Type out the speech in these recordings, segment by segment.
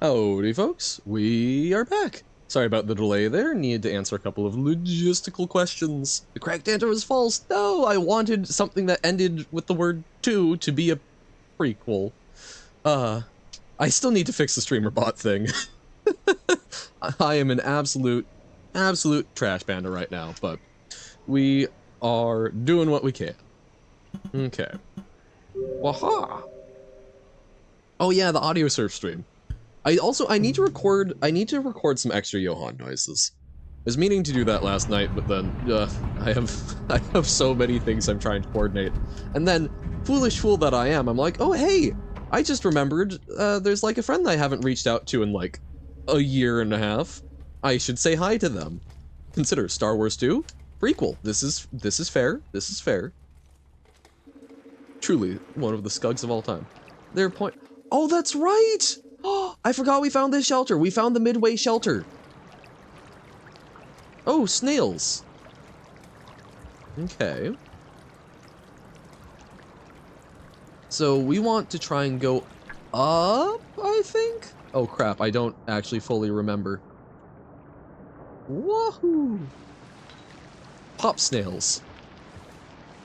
Howdy folks, we are back. Sorry about the delay there, needed to answer a couple of logistical questions. The correct answer was false. No, I wanted something that ended with the word 2 to be a prequel. I still need to fix the streamer bot thing. I am an absolute trash panda right now, but we are doing what we can. Okay. Waha! Oh yeah, the audio surf stream. I need to record some extra Johan noises. I was meaning to do that last night, but then I have so many things I'm trying to coordinate. And then, foolish fool that I am, I'm like, oh hey, I just remembered there's like a friend I haven't reached out to in like a year and a half. I should say hi to them. Consider Star Wars 2 prequel. This is fair. This is fair. Truly one of the scugs of all time. Their point. Oh, that's right. Oh, I forgot we found this shelter. We found the Midway shelter. Oh, snails. Okay. So we want to try and go up, I think? Oh crap, I don't actually fully remember. Wahoo! Pop snails.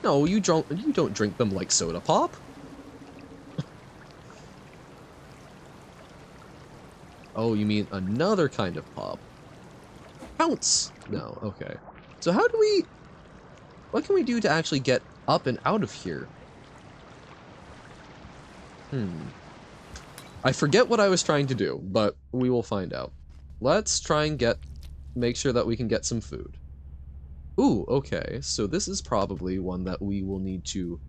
No, you don't drink them like soda pop. Oh, you mean another kind of pop. Pounce! No, okay. So how do we... What can we do to actually get up and out of here? I forget what I was trying to do, but we will find out. Let's try and make sure that we can get some food. Ooh, okay. So this is probably one that we will need to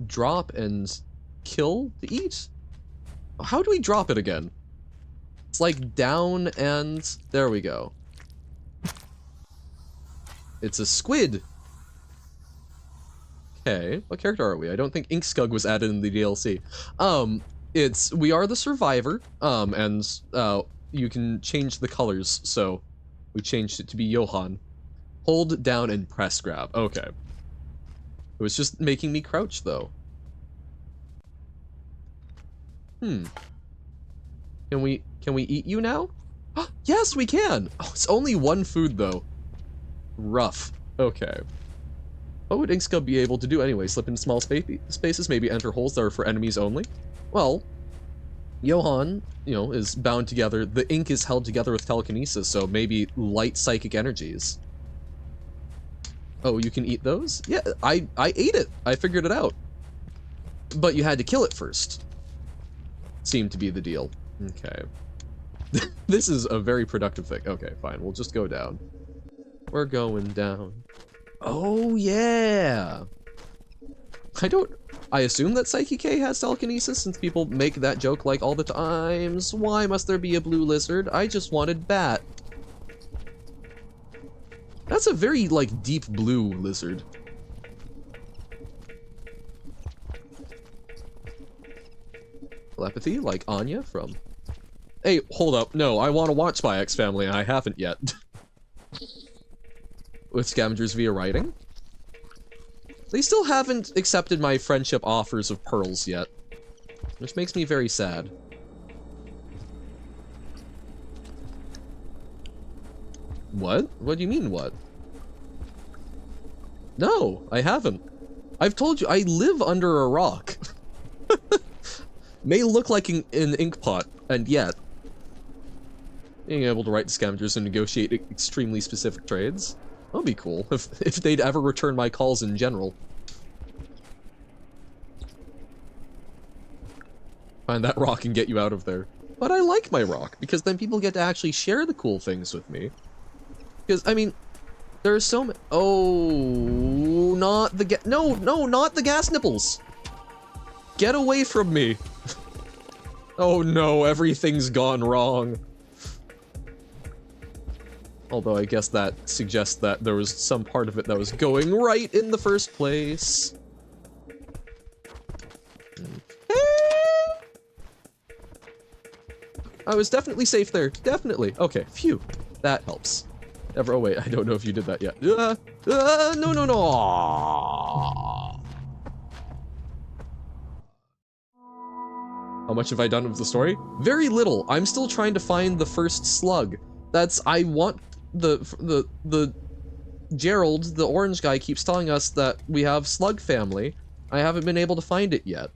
drop and kill to eat? How do we drop it again? It's like down and... There we go. It's a squid. Okay, what character are we? I don't think Ink Scug was added in the DLC. We are the survivor, and you can change the colors, so we changed it to be Johan. Hold down and press grab. Okay. It was just making me crouch, though. Can we eat you now? Yes, we can! Oh, it's only one food, though. Rough. Okay. What would Inkscub be able to do anyway? Slip in small spaces, maybe enter holes that are for enemies only? Well, Johan, you know, is bound together. The ink is held together with telekinesis, so maybe light psychic energies. Oh, you can eat those? Yeah, I ate it. I figured it out. But you had to kill it first. Seemed to be the deal. Okay. This is a very productive thing. Okay, fine. We'll just go down. We're going down. Oh, yeah. I assume that Psyche K has telekinesis since people make that joke like all the times. Why must there be a blue lizard? I just wanted bat. That's a very, like, deep blue lizard. Telepathy, like Anya from... Hey, hold up. No, I want to watch Spy X Family, and I haven't yet. With scavengers via writing? They still haven't accepted my friendship offers of pearls yet. Which makes me very sad. What? What do you mean, what? No, I haven't. I've told you, I live under a rock. May look like an ink pot, and yet... Being able to write to scavengers and negotiate extremely specific trades. That'd be cool, if they'd ever return my calls in general. Find that rock and get you out of there. But I like my rock, because then people get to actually share the cool things with me. Because, I mean, there are so many... Oh, not the No, not the gas nipples! Get away from me! Oh no, everything's gone wrong. Although I guess that suggests that there was some part of it that was going right in the first place. I was definitely safe there. Definitely. Okay, phew. That helps. Oh wait, I don't know if you did that yet. No. How much have I done of the story? Very little. I'm still trying to find the first slug. I want the Gerald, the orange guy, keeps telling us that we have slug family. I haven't been able to find it yet.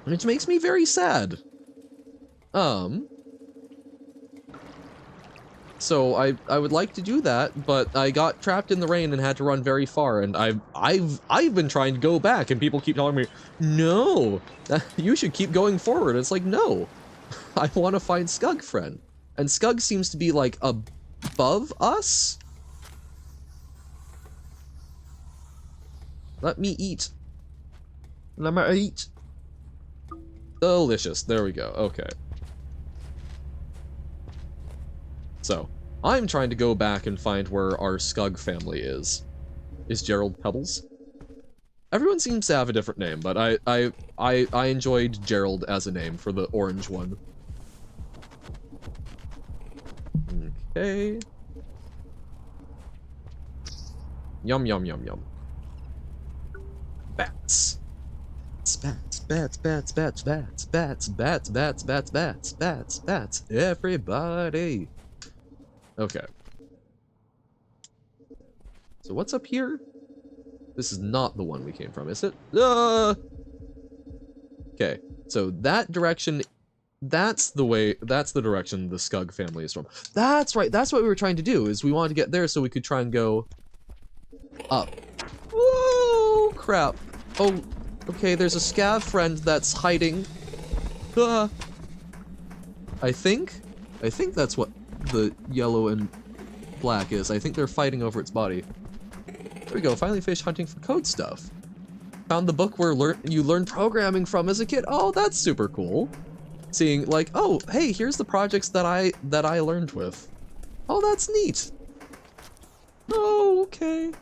Which makes me very sad. So I would like to do that, but I got trapped in the rain and had to run very far, and I've been trying to go back, and people keep telling me, no, you should keep going forward. It's like, no, I want to find Skug Friend, and Skug seems to be like above us. Let me eat. Let me eat. Delicious. There we go. Okay. So, I'm trying to go back and find where our Skug family is. Is Gerald Pebbles? Everyone seems to have a different name, but I enjoyed Gerald as a name for the orange one. Okay. Yum yum yum yum. Bats. Bats, bats, bats, bats, bats, bats, bats, bats, bats, bats, bats, bats, everybody. Okay. So what's up here? This is not the one we came from, is it? Okay, so that direction, that's the direction the Skug family is from. That's right, that's what we were trying to do, is we wanted to get there so we could try and go up. Whoa, crap. Oh, okay, there's a scav friend that's hiding. I think that's what the yellow and black is. I think they're fighting over its body. There we go, finally fish hunting for code stuff. Found the book where you learn programming from as a kid. Oh, that's super cool. Seeing like, oh, hey, here's the projects that I learned with. Oh, that's neat. Oh, okay.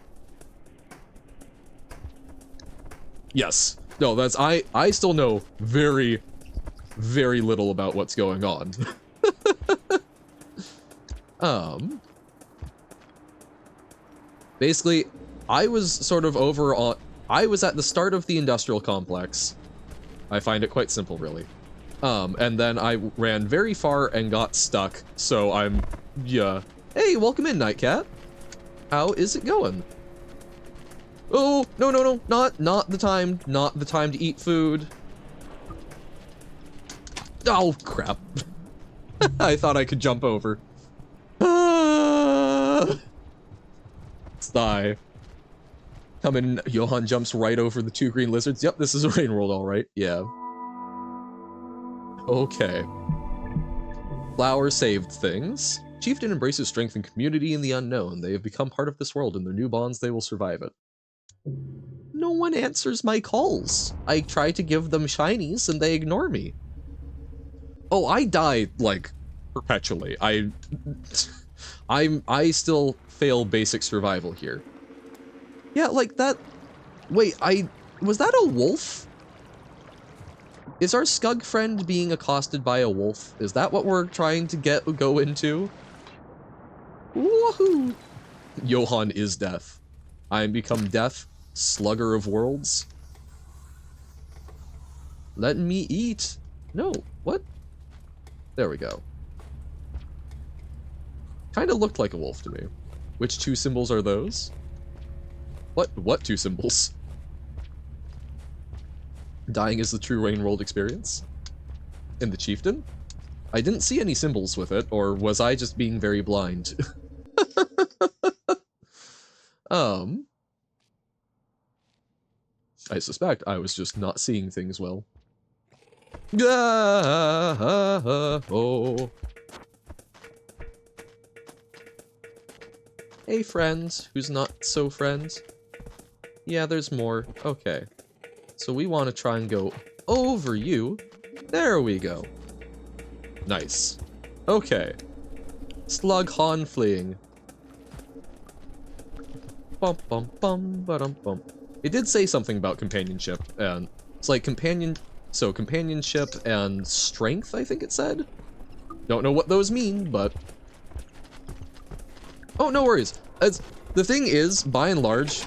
Yes. No, that's I still know very, very little about what's going on. Basically, I was sort of I was at the start of the industrial complex. I find it quite simple, really. And then I ran very far and got stuck, so yeah. Hey, welcome in, Nightcat. How is it going? Oh, no, no, no, not the time to eat food. Oh, crap. I thought I could jump over. Let's die. Come in, Johan jumps right over the 2 green lizards. Yep, this is a rain world, all right. Yeah. Okay. Flower saved things. Chieftain embraces strength and community in the unknown. They have become part of this world. In their new bonds, they will survive it. No one answers my calls. I try to give them shinies and they ignore me. Oh, I die, like, perpetually. I still fail basic survival here. Yeah, like that. Wait, was that a wolf? Is our Skug friend being accosted by a wolf? Is that what we're trying to go into? Woohoo! Johan is death. I am become death, slugger of worlds. Let me eat. No, what? There we go. Kinda looked like a wolf to me. Which 2 symbols are those? What 2 symbols? Dying is the true rain world experience? In the chieftain? I didn't see any symbols with it, or was I just being very blind? I suspect I was just not seeing things well. Oh. Hey, friends. Who's not so friends? Yeah, there's more. Okay. So we want to try and go over you. There we go. Nice. Okay. Slug Han fleeing. Bum bum bum ba-dum bum. It did say something about companionship, and it's like companionship and strength, I think it said. Don't know what those mean, but oh, no worries. The thing is, by and large,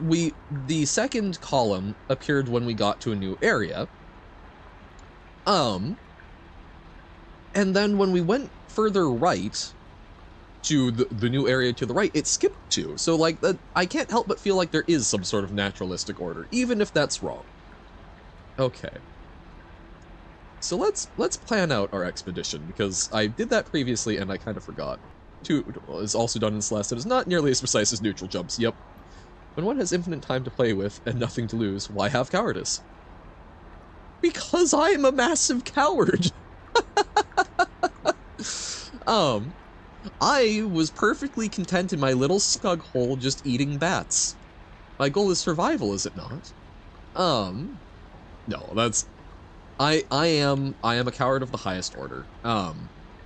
the second column appeared when we got to a new area. And then when we went further right to the new area to the right, it skipped 2. So like I can't help but feel like there is some sort of naturalistic order, even if that's wrong. Okay. So let's plan out our expedition, because I did that previously and I kind of forgot. 2 is also done in Celeste. It is not nearly as precise as neutral jumps. Yep. When one has infinite time to play with and nothing to lose, why have cowardice? Because I am a massive coward. I was perfectly content in my little snug hole just eating bats. My goal is survival, is it not? No, that's... I am a coward of the highest order.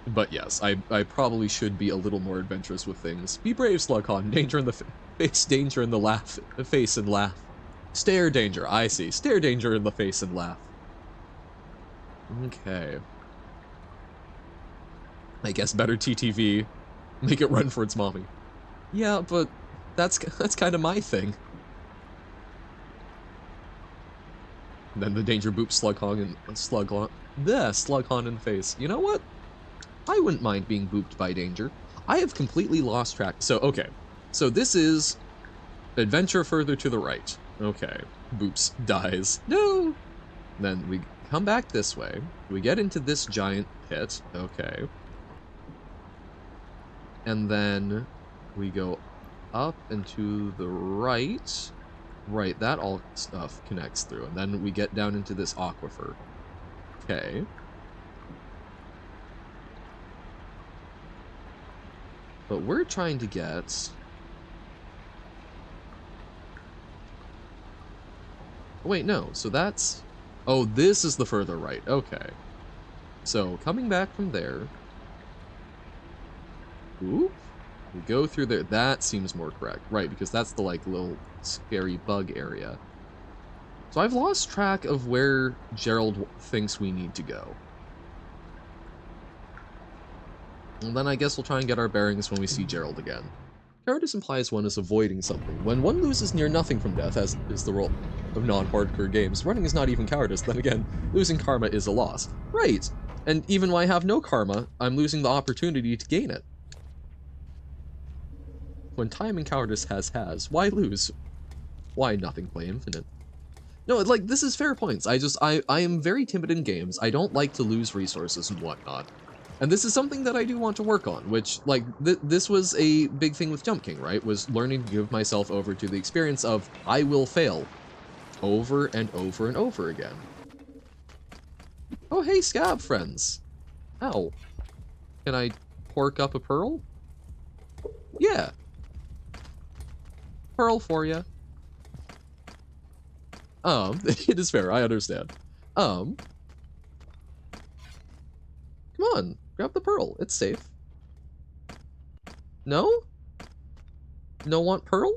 But yes, I probably should be a little more adventurous with things. Be brave, Slughorn. Danger in the face, danger in the face and laugh. Stare danger, I see. Stare danger in the face and laugh. Okay. I guess better TTV. Make it run for its mommy. Yeah, but that's kind of my thing. And then the danger boops Slughorn in the face. You know what? I wouldn't mind being booped by danger. I have completely lost track. So, okay. So this is adventure further to the right. Okay. Boops dies. No! Then we come back this way. We get into this giant pit. Okay. And then we go up and to the right. Right, that all stuff connects through. And then we get down into this aquifer. Okay. But we're trying to get... Wait, no. So that's... Oh, this is the further right. Okay. So, coming back from there... Oop. We go through there. That seems more correct. Right, because that's the, like, little scary bug area. So I've lost track of where Gerald thinks we need to go. And then I guess we'll try and get our bearings when we see Gerald again. Cowardice implies one is avoiding something. When one loses near nothing from death, as is the rule of non-hardcore games, running is not even cowardice. Then again, losing karma is a loss. Right! And even when I have no karma, I'm losing the opportunity to gain it. When time and cowardice has, why lose? Why nothing play infinite? No, like, this is fair points. I am very timid in games. I don't like to lose resources and whatnot. And this is something that I do want to work on, which, like, this was a big thing with Jump King, right? Was learning to give myself over to the experience of, I will fail. Over and over and over again. Oh, hey, scab friends. Ow. Can I pork up a pearl? Yeah. Pearl for ya. It is fair, I understand. Come on, grab the pearl, it's safe. No? No want pearl?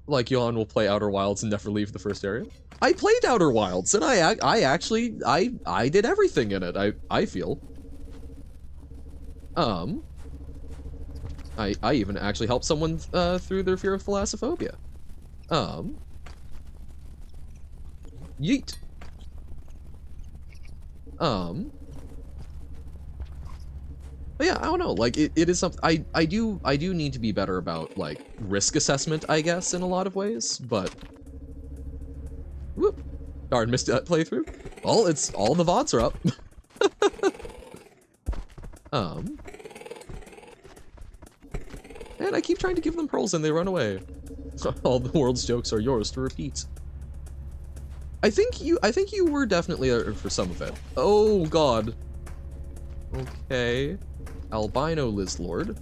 Like, Johan will play Outer Wilds and never leave the first area? I played Outer Wilds, and I actually did everything in it, I feel. I even actually helped someone through their fear of thalassophobia. Yeet. But yeah, I don't know, like, it is something, I do need to be better about, like, risk assessment, I guess, in a lot of ways, but... Whoop. Darn, missed that playthrough. Well, it's, all the VODs are up. And I keep trying to give them pearls and they run away. All the world's jokes are yours to repeat. I think you were definitely there for some of it. Oh god. Okay. Albino Lizlord.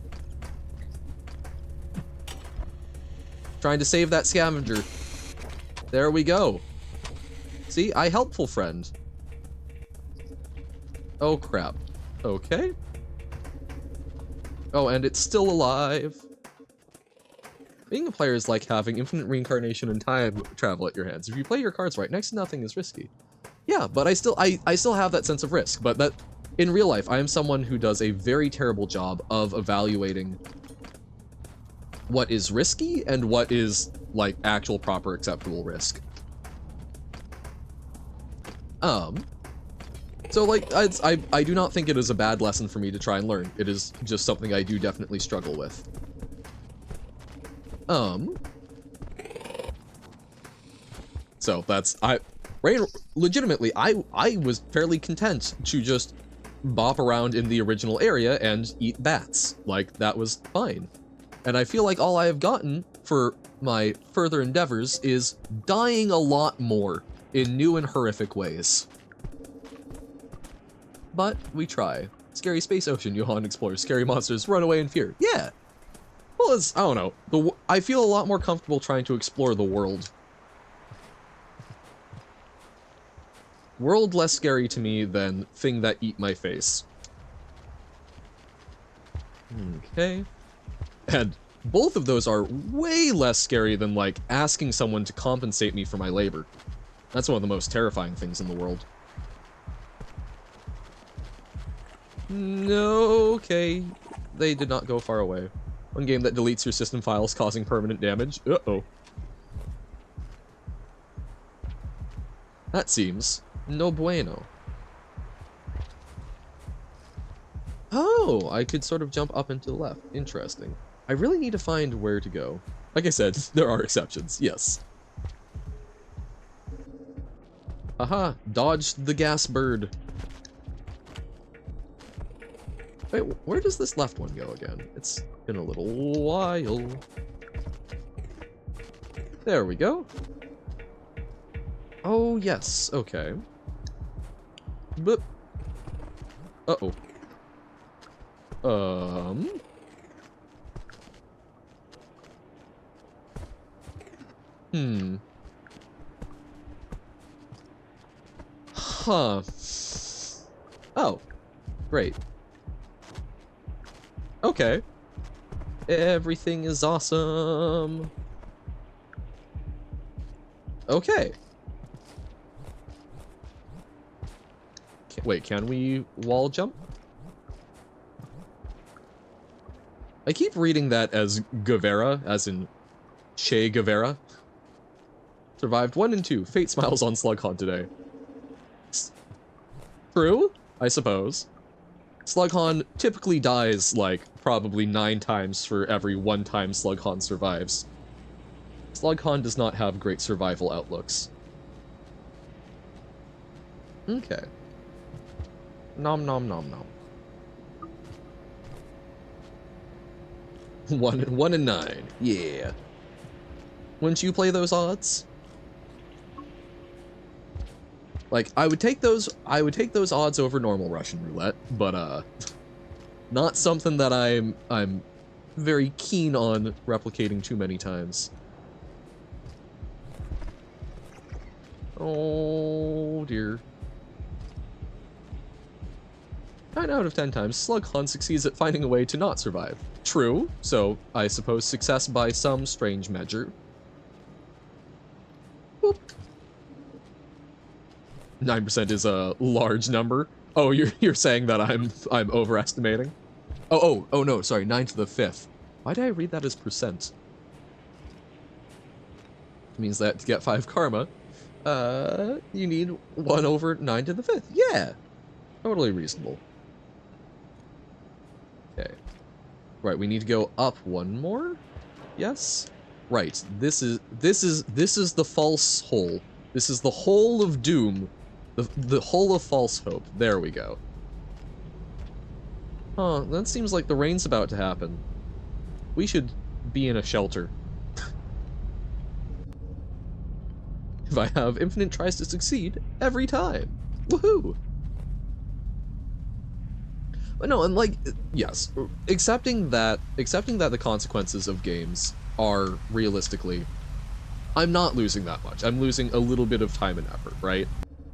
Trying to save that scavenger. There we go. See, I helpful friend. Oh crap. Okay. Oh, and it's still alive. Being a player is like having infinite reincarnation and time travel at your hands. If you play your cards right, next to nothing is risky. Yeah, but I still have that sense of risk, but that in real life, I am someone who does a very terrible job of evaluating what is risky and what is like actual proper acceptable risk. So like I do not think it is a bad lesson for me to try and learn. It is just something I do definitely struggle with. So that's legitimately I was fairly content to just bop around in the original area and eat bats. Like that was fine. And I feel like all I have gotten for my further endeavors is dying a lot more in new and horrific ways. But we try. Scary space ocean, Johan explores. Scary monsters, run away in fear. Yeah. Well, it's, I don't know. I feel a lot more comfortable trying to explore the world. World less scary to me than thing that eat my face. Okay. And both of those are way less scary than, like, asking someone to compensate me for my labor. That's one of the most terrifying things in the world. No, okay. They did not go far away. One game that deletes your system files causing permanent damage. Uh-oh. That seems no bueno. Oh, I could sort of jump up and to the left. Interesting. I really need to find where to go. Like I said, there are exceptions, yes. Aha, dodged the gas bird. Wait, where does this left one go again? It's been a little while. There we go. Oh, yes, okay. But... Uh-oh. Huh. Oh. Great. Okay. Everything is awesome. Okay. Wait, can we wall jump? I keep reading that as Guevara, as in Che Guevara. Survived 1 and 2. Fate smiles on Slughunt today. True, I suppose. Slughunt typically dies, like, probably 9 times for every 1 time Slughunt survives. Slughunt does not have great survival outlooks. Okay. Nom nom nom nom. 1 and 9. Yeah. Wouldn't you play those odds? Like, I would take those odds over normal Russian roulette, but not something that I'm very keen on replicating too many times. Oh dear. 9 out of 10 times, Slughunt succeeds at finding a way to not survive. True, so I suppose success by some strange measure. Boop. 9% is a large number. Oh, you're saying that I'm overestimating? Oh no, sorry, 9 to the 5th. Why did I read that as percent? It means that to get 5 karma, you need 1 over 9 to the 5th. Yeah, totally reasonable. Okay. Right, we need to go up 1 more? Yes? Right, this is the false hole. This is the hole of doom. The hole of false hope. There we go. Huh, that seems like the rain's about to happen. We should be in a shelter. If I have infinite tries to succeed every time. Woohoo! But no, and like, yes, accepting that the consequences of games are realistically, I'm not losing that much. I'm losing a little bit of time and effort, right?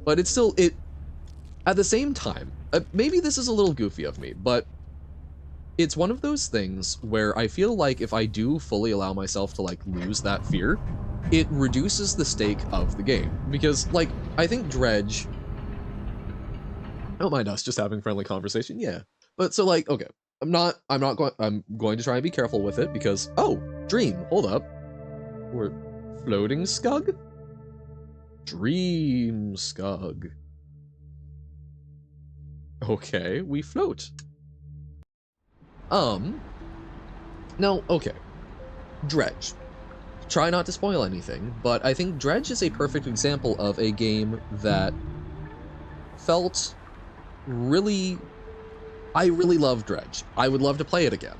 But it's still, at the same time, maybe this is a little goofy of me, but it's one of those things where I feel like if I do fully allow myself to, like, lose that fear, it reduces the stake of the game. Because, like, I think Dredge... Don't mind us just having friendly conversation, yeah. But so, like, okay, I'm going to try and be careful with it because, oh, Dream, hold up. We're floating scug? Dream scug. Okay, we float. Now, okay. Dredge. Try not to spoil anything, but I think Dredge is a perfect example of a game that felt really... I really love Dredge. I would love to play it again.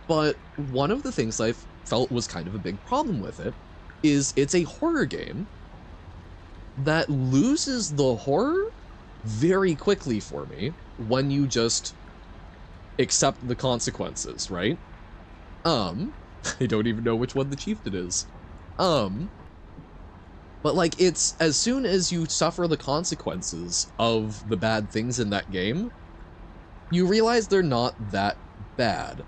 But one of the things I felt was kind of a big problem with it is it's a horror game that loses the horror very quickly for me when you just accept the consequences, right? I don't even know which one the chieftain is. But like, it's as soon as you suffer the consequences of the bad things in that game, you realize they're not that bad.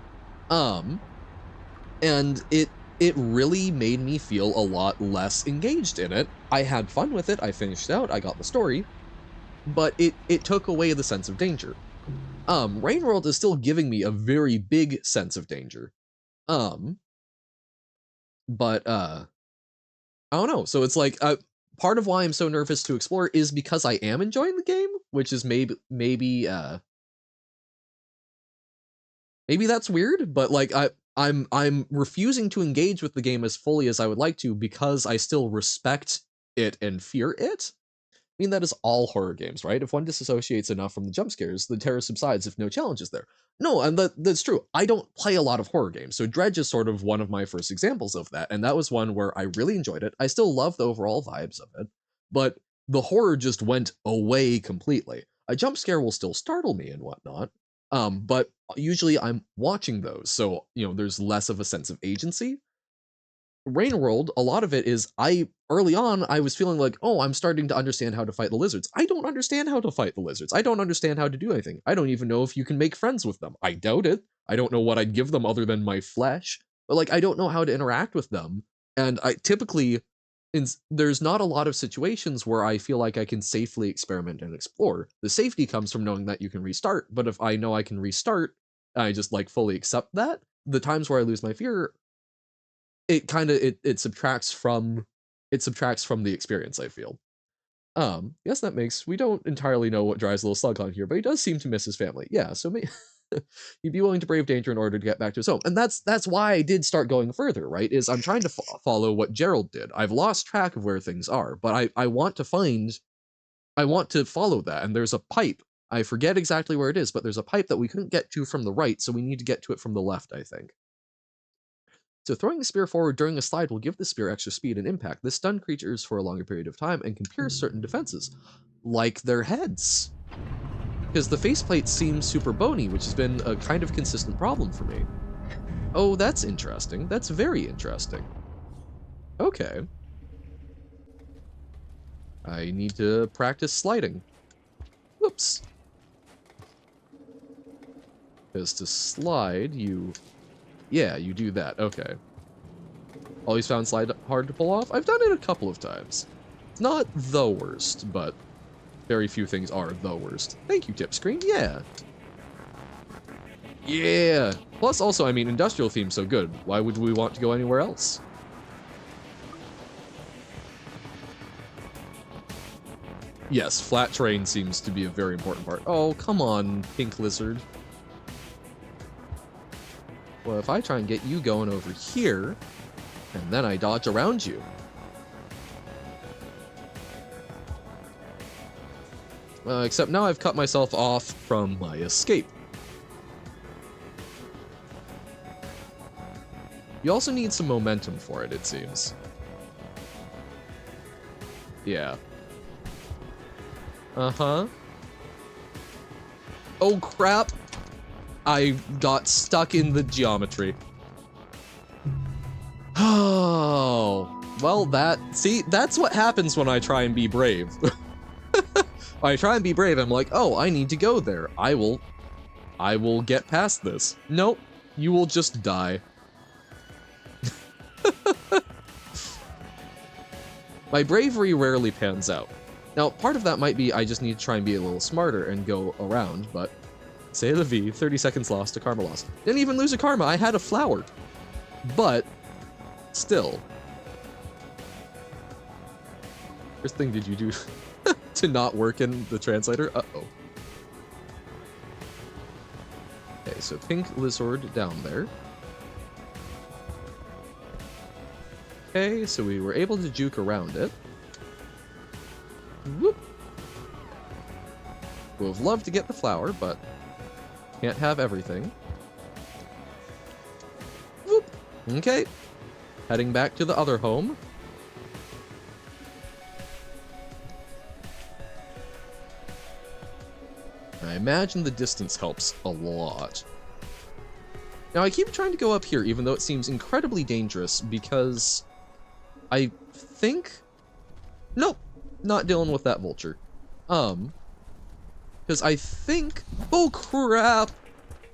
And it really made me feel a lot less engaged in it. I had fun with it, I finished out, I got the story, but it took away the sense of danger. Rain World is still giving me a very big sense of danger. But I don't know. So it's like part of why I'm so nervous to explore is because I am enjoying the game, which is maybe that's weird, but like I'm refusing to engage with the game as fully as I would like to because I still respect it and fear it. I mean, that is all horror games, right? If one disassociates enough from the jump scares, the terror subsides if no challenge is there. No, and that's true. I don't play a lot of horror games, so Dredge is sort of one of my first examples of that, and that was one where I really enjoyed it. I still love the overall vibes of it, but the horror just went away completely. A jump scare will still startle me and whatnot, but usually I'm watching those, so, you know, there's less of a sense of agency. Rain World, a lot of it is early on, I was feeling like, oh, I'm starting to understand how to fight the lizards. I don't understand how to fight the lizards. I don't understand how to do anything. I don't even know if you can make friends with them. I doubt it. I don't know what I'd give them other than my flesh, but like, I don't know how to interact with them. And I typically, there's not a lot of situations where I feel like I can safely experiment and explore. The safety comes from knowing that you can restart, but if I know I can restart, I just like fully accept that. The times where I lose my fear, it kind of it subtracts from the experience, I feel. Yes, that makes, we don't entirely know what drives Little Slug on here, but he does seem to miss his family. Yeah, so he'd be willing to brave danger in order to get back to his home. And that's why I did start going further, right? Is I'm trying to follow what Gerald did. I've lost track of where things are, but I want to follow that, and there's a pipe. I forget exactly where it is, but there's a pipe that we couldn't get to from the right, so we need to get to it from the left, I think. So throwing the spear forward during a slide will give the spear extra speed and impact. This stun creatures for a longer period of time and can pierce certain defenses, like their heads. Because the faceplate seems super bony, which has been a kind of consistent problem for me. Oh, that's interesting. That's very interesting. Okay. I need to practice sliding. Whoops. Because to slide, yeah, you do that. Okay. Always found slide hard to pull off? I've done it a couple of times. It's not the worst, but very few things are the worst. Thank you, Tip Screen. Yeah. Yeah. Plus, also, I mean, industrial theme's so good. Why would we want to go anywhere else? Yes, flat terrain seems to be a very important part. Oh, come on, pink lizard. Well, if I try and get you going over here, and then I dodge around you. Except now I've cut myself off from my escape. You also need some momentum for it, it seems. Yeah. Uh-huh. Oh, crap! I got stuck in the geometry. Oh, well, that's what happens when I try and be brave. When I try and be brave, I'm like, oh, I need to go there. I will get past this. Nope, you will just die. My bravery rarely pans out. Now, part of that might be I just need to try and be a little smarter and go around, but... C'est la vie, 30 seconds lost, a karma lost. Didn't even lose a karma, I had a flower. But, still. First thing did you do to not work in the translator? Uh-oh. Okay, so pink lizard down there. Okay, so we were able to juke around it. Whoop. Would have loved to get the flower, but can't have everything. Whoop. Okay. Heading back to the other home. I imagine the distance helps a lot. Now, I keep trying to go up here, even though it seems incredibly dangerous, because I think... Nope, not dealing with that vulture. Because I think... Oh, crap!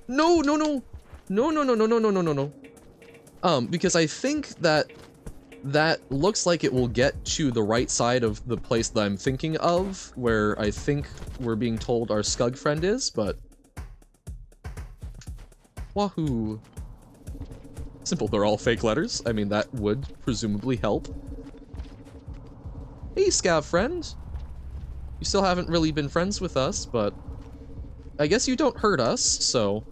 No, no, no! No, no, no, no, no, no, no, no, no. Because I think that looks like it will get to the right side of the place that I'm thinking of, where I think we're being told our Skug friend is, but... Wahoo. Simple, they're all fake letters. I mean, that would presumably help. Hey, Scav friend. You still haven't really been friends with us, but I guess you don't hurt us, so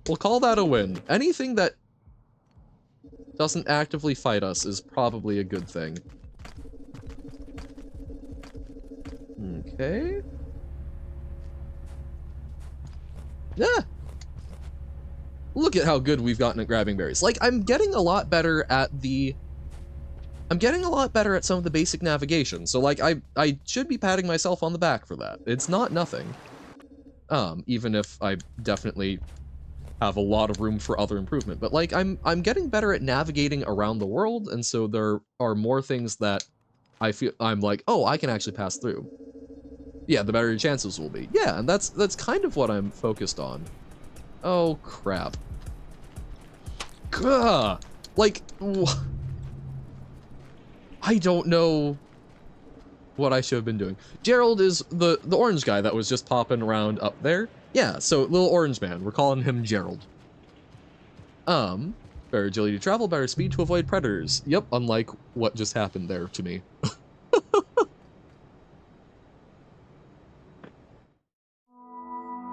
we'll call that a win. Anything that doesn't actively fight us is probably a good thing. Okay. Yeah. Look at how good we've gotten at grabbing berries. Like, I'm getting a lot better at some of the basic navigation. So, like, I should be patting myself on the back for that. It's not nothing. Even if I definitely have a lot of room for other improvement. But, like, I'm getting better at navigating around the world, and so there are more things that I feel I'm like, oh, I can actually pass through. Yeah, the better your chances will be. Yeah, and that's kind of what I'm focused on. Oh, crap. Gah! Like, I don't know what I should have been doing. Gerald is the orange guy that was just popping around up there. Yeah, so little orange man. We're calling him Gerald. Better agility to travel, better speed to avoid predators. Yep, unlike what just happened there to me.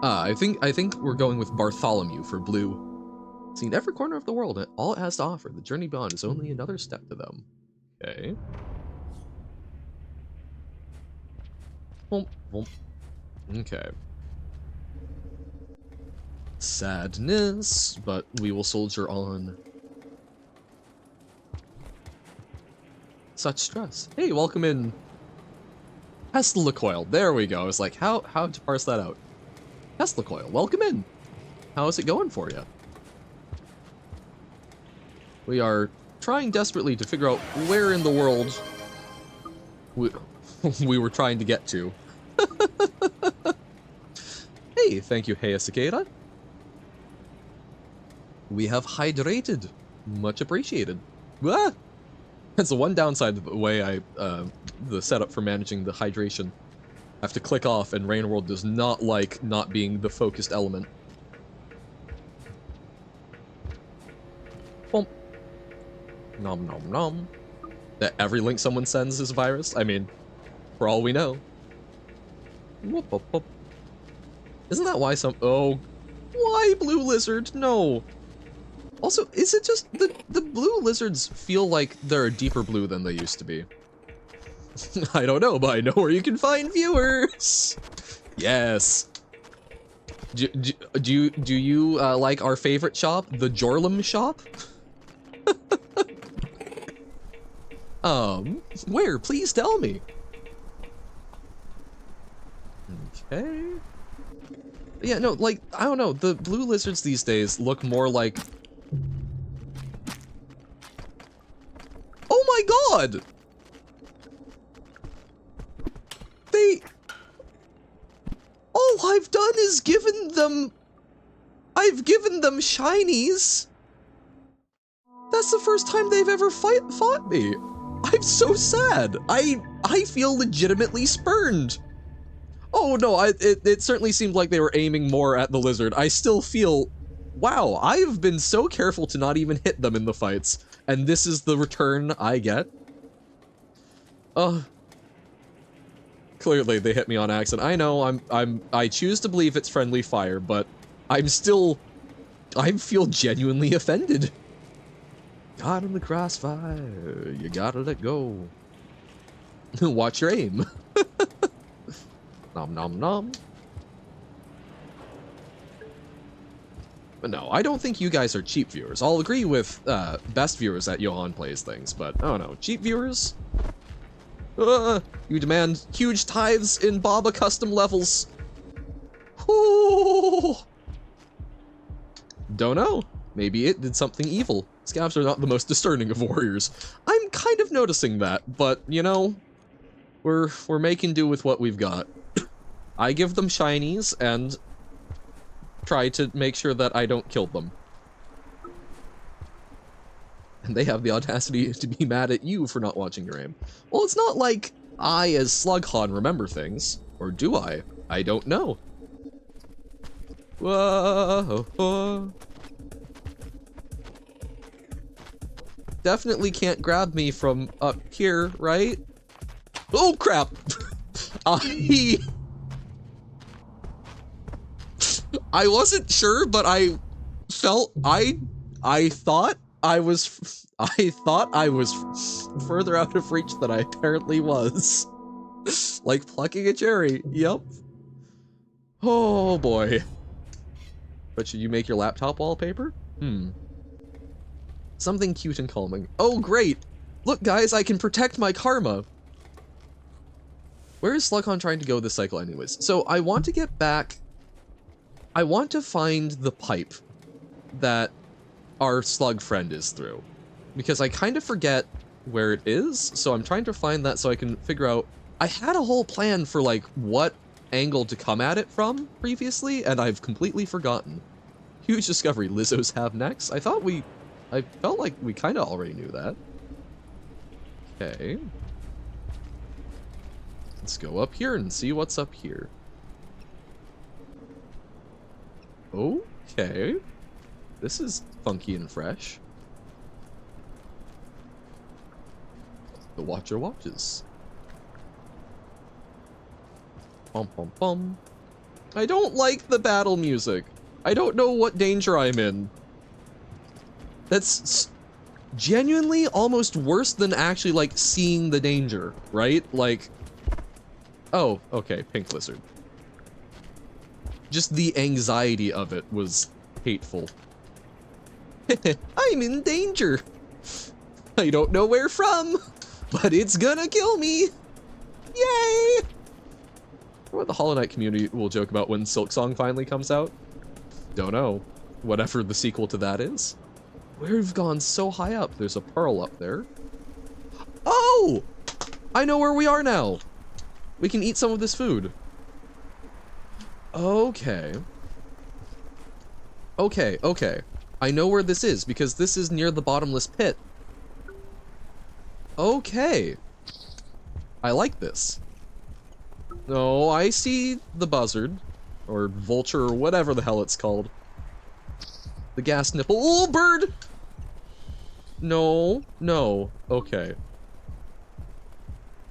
I think we're going with Bartholomew for blue. Seen every corner of the world and all it has to offer. The journey beyond is only another step to them. Okay. Okay. Sadness, but we will soldier on. Such stress. Hey, welcome in. Tesla Coil. There we go. I was like, how to parse that out? Tesla Coil, welcome in. How is it going for you? We are trying desperately to figure out where in the world we were trying to get to. Hey, thank you, Heya Cicada. We have hydrated. Much appreciated. Ah! That's the one downside of the way the setup for managing the hydration. I have to click off, and Rain World does not like not being the focused element. Boom. Nom nom nom. That every link someone sends is a virus? I mean, for all we know. Whoop, whoop, whoop. Isn't that why oh, why blue lizard? No. Also, is it just the blue lizards feel like they're a deeper blue than they used to be? I don't know, but I know where you can find viewers. Yes. Do you like our favorite shop, the Jorlum shop? Where? Please tell me. Okay. Yeah, no, like, I don't know, the blue lizards these days look more like... Oh my god! All I've done is I've given them shinies. That's the first time they've ever fought me. I'm so sad. I feel legitimately spurned. Oh no, it certainly seemed like they were aiming more at the lizard. I still feel Wow, I've been so careful to not even hit them in the fights, and this is the return I get? Clearly they hit me on accident. I know, I choose to believe it's friendly fire, but I feel genuinely offended. Caught in the crossfire, you gotta let go. Watch your aim. Nom nom nom. But no, I don't think you guys are cheap viewers. I'll agree with best viewers that Johan plays things, but I don't know. Cheap viewers? You demand huge tithes in Baba custom levels. Ooh. Don't know. Maybe it did something evil. Scavs are not the most discerning of warriors. I'm kind of noticing that, but you know, we're making do with what we've got. I give them shinies and try to make sure that I don't kill them. And they have the audacity to be mad at you for not watching your aim. Well, it's not like I, as Slughorn, remember things. Or do I? I don't know. Whoa. Definitely can't grab me from up here, right? Oh, crap! I wasn't sure, but I felt I thought I was further out of reach than I apparently was. Like plucking a cherry. Yep. Oh boy. But should you make your laptop wallpaper? Something cute and calming. Oh great! Look guys, I can protect my karma! Where is Slughorn trying to go this cycle anyways? So I want to get back... I want to find the pipe that our slug friend is through. Because I kind of forget where it is, so I'm trying to find that so I can figure out... I had a whole plan for like what angle to come at it from previously, and I've completely forgotten. Huge discovery, Lizzos have necks? I felt like we kind of already knew that. Okay. Let's go up here and see what's up here. Okay. This is funky and fresh. The Watcher watches. Pom pom pom. I don't like the battle music. I don't know what danger I'm in. That's genuinely almost worse than actually, like, seeing the danger, right? Like, oh, okay, pink lizard. Just the anxiety of it was hateful. I'm in danger. I don't know where from, but it's gonna kill me. Yay! What the Hollow Knight community will joke about when Silksong finally comes out? Don't know. Whatever the sequel to that is. We've gone so high up. There's a pearl up there. Oh! I know where we are now. We can eat some of this food. Okay. Okay. I know where this is because this is near the bottomless pit. Okay. I like this. No, I see the buzzard. Or vulture, or whatever the hell it's called. The gas nipple. Oh, bird! No. Okay.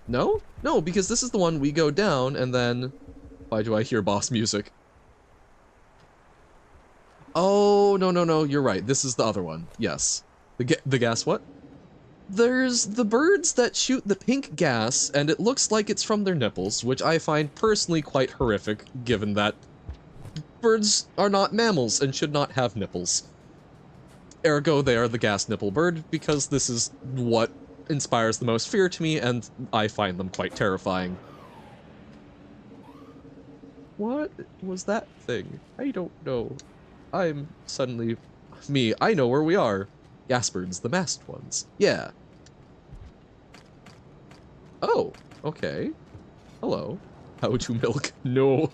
No? No, because this is the one we go down, and then... Why do I hear boss music? Oh, no, you're right. This is the other one. Yes. The gas what? There's the birds that shoot the pink gas, and it looks like it's from their nipples, which I find personally quite horrific, given that birds are not mammals and should not have nipples. Ergo, they are the gas nipple bird, because this is what inspires the most fear to me, and I find them quite terrifying. What was that thing? I don't know. I'm suddenly... Me, I know where we are. Gas birds, the masked ones. Yeah. Oh, okay. Hello. How to milk? No.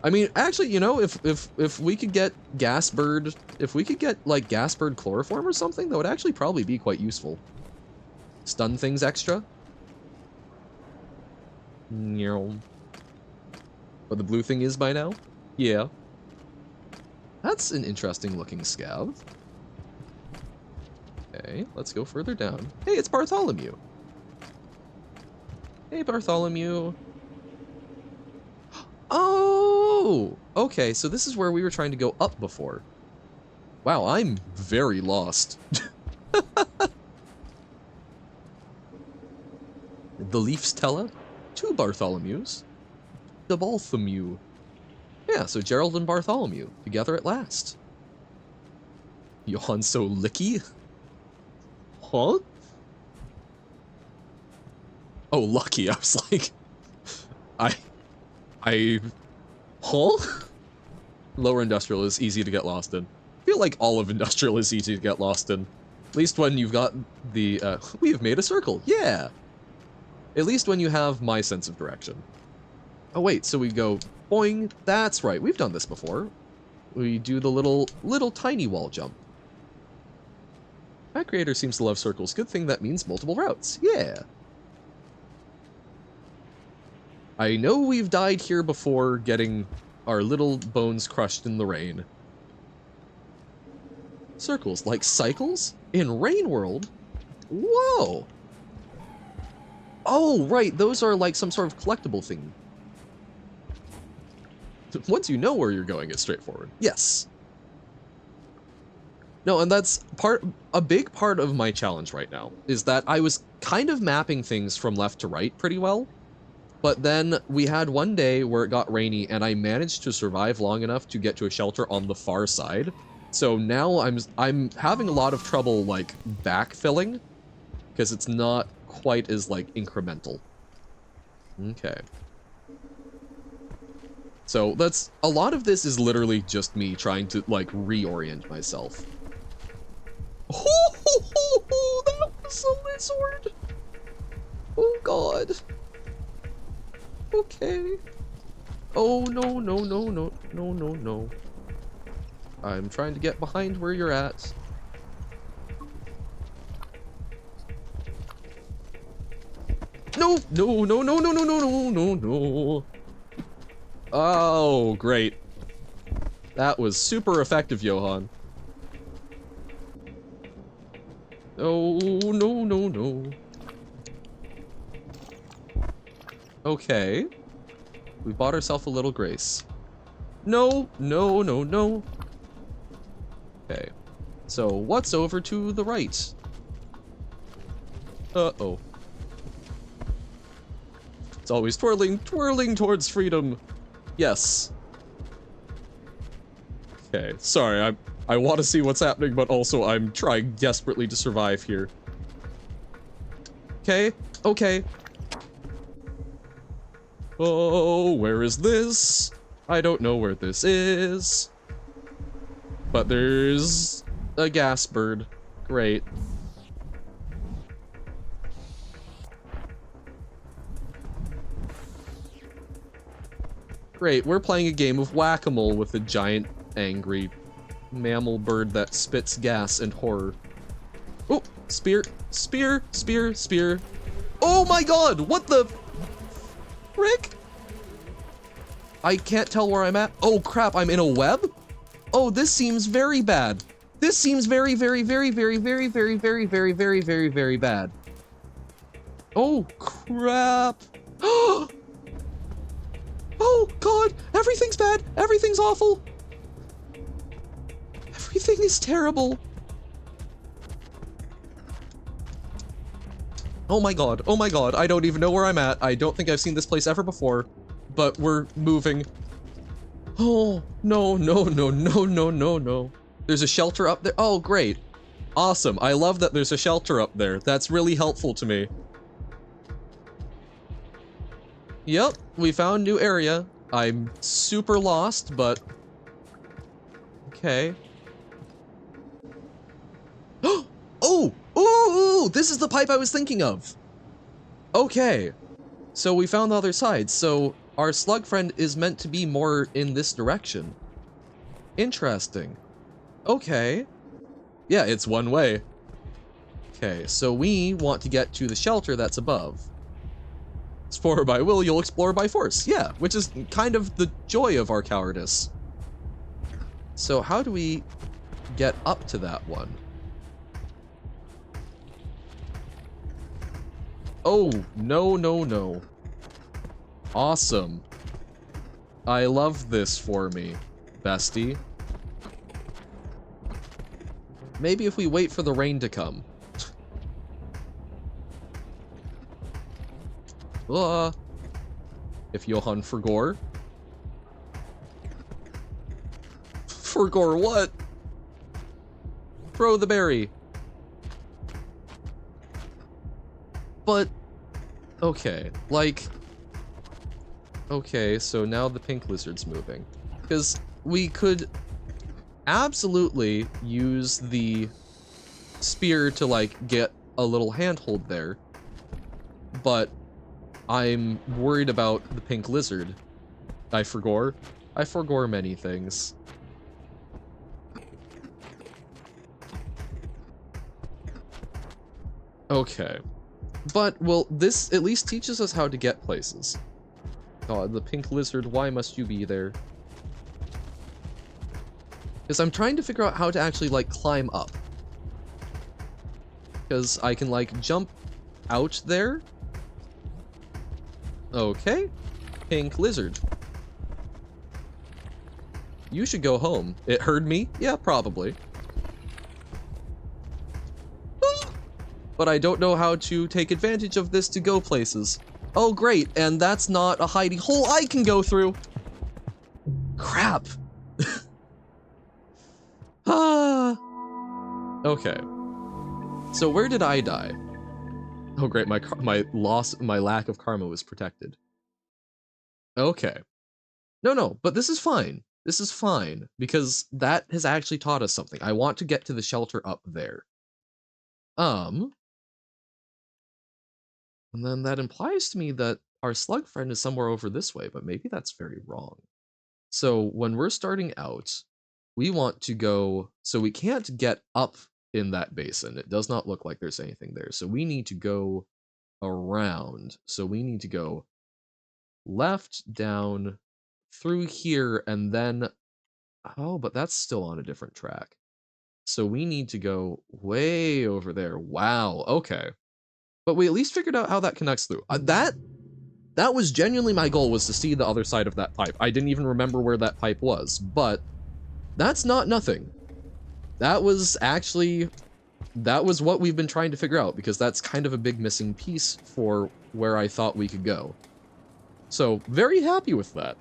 I mean, actually, you know, if we could get gas bird, if we could get like gas bird chloroform or something, that would actually probably be quite useful. Stun things extra. What the blue thing is by now? Yeah. That's an interesting looking scab. Okay, let's go further down. Hey, it's Bartholomew. Hey, Bartholomew. Oh! Okay, so this is where we were trying to go up before. Wow, I'm very lost. The Leafs Tella, 2 Bartholomews, the Baltholomew. Yeah, so Gerald and Bartholomew, together at last. Johann so licky? Huh? Oh, lucky, I was like... Huh? Lower Industrial is easy to get lost in. I feel like all of Industrial is easy to get lost in. At least when you've got the, we have made a circle, yeah! At least when you have my sense of direction. Oh wait, so we go boing, that's right, we've done this before. We do the little tiny wall jump. My creator seems to love circles, good thing that means multiple routes, yeah! I know we've died here before getting our little bones crushed in the rain. Circles, like cycles? In Rain World? Whoa! Oh, right, those are like some sort of collectible thing. Once you know where you're going, it's straightforward. Yes. No, and that's a big part of my challenge right now, is that I was kind of mapping things from left to right pretty well, but then we had one day where it got rainy and I managed to survive long enough to get to a shelter on the far side. So now I'm having a lot of trouble like backfilling because it's not quite as like incremental. Okay. So that's a lot of this is literally just me trying to like reorient myself. Oh, that was a lizard. Oh god. Okay. Oh no no no no no no no. I'm trying to get behind where you're at. No no no no no no no no no no. Oh great. That was super effective, Johann. Oh, no, no, no. Okay. We bought ourselves a little grace. No, no, no, no. Okay. So, what's over to the right? Uh-oh. It's always twirling, twirling towards freedom. Yes. Okay, sorry, I want to see what's happening, but also I'm trying desperately to survive here. Okay, okay. Oh, where is this? I don't know where this is. But there's a gas bird. Great. Great, we're playing a game of whack-a-mole with a giant, angry mammal bird that spits gas and horror. Oh, spear, spear, spear, spear. Oh my god, what the frick? I can't tell where I'm at. Oh crap, I'm in a web? Oh, this seems very bad. This seems very, very, very, very, very, very, very, very, very, very, very bad. Oh crap. Oh god, everything's bad. Everything's awful. Everything is terrible. Oh my god, I don't even know where I'm at. I don't think I've seen this place ever before, but we're moving. Oh, no, no, no, no, no, no, no. There's a shelter up there. Oh, great. Awesome. I love that there's a shelter up there. That's really helpful to me. Yep, we found new area. I'm super lost, but... Okay. Oh! Ooh! This is the pipe I was thinking of! Okay. So we found the other side. So our slug friend is meant to be more in this direction. Interesting. Okay. Yeah, it's one way. Okay, so we want to get to the shelter that's above. Explore by will, you'll explore by force. Yeah, which is kind of the joy of our cowardice. So how do we get up to that one? Oh, no, no, no. Awesome. I love this for me, bestie. Maybe if we wait for the rain to come. If Johann forgore. Forgore what? Throw the berry. But, okay, like... Okay, so now the pink lizard's moving. Because we could absolutely use the spear to, like, get a little handhold there. But I'm worried about the pink lizard. I forgore many things. Okay. But, well, this at least teaches us how to get places. God, the pink lizard, why must you be there? Because I'm trying to figure out how to actually, like, climb up. Because I can, like, jump out there. Okay. Pink lizard. You should go home. It heard me? Yeah, probably. But I don't know how to take advantage of this to go places. Oh, great, and that's not a hidey hole I can go through! Crap! Ah. Okay. So where did I die? Oh great, my lack of karma was protected. Okay. No, but this is fine. This is fine, because that has actually taught us something. I want to get to the shelter up there. And then that implies to me that our slug friend is somewhere over this way, but maybe that's very wrong. So when we're starting out, we want to go, so we can't get up in that basin. It does not look like there's anything there. So we need to go around. So we need to go left, down, through here, and then, oh, but that's still on a different track. So we need to go way over there. Wow, okay. But we at least figured out how that connects through. That was genuinely my goal, was to see the other side of that pipe. I didn't even remember where that pipe was, but that's not nothing. That was what we've been trying to figure out, because that's kind of a big missing piece for where I thought we could go. So, very happy with that.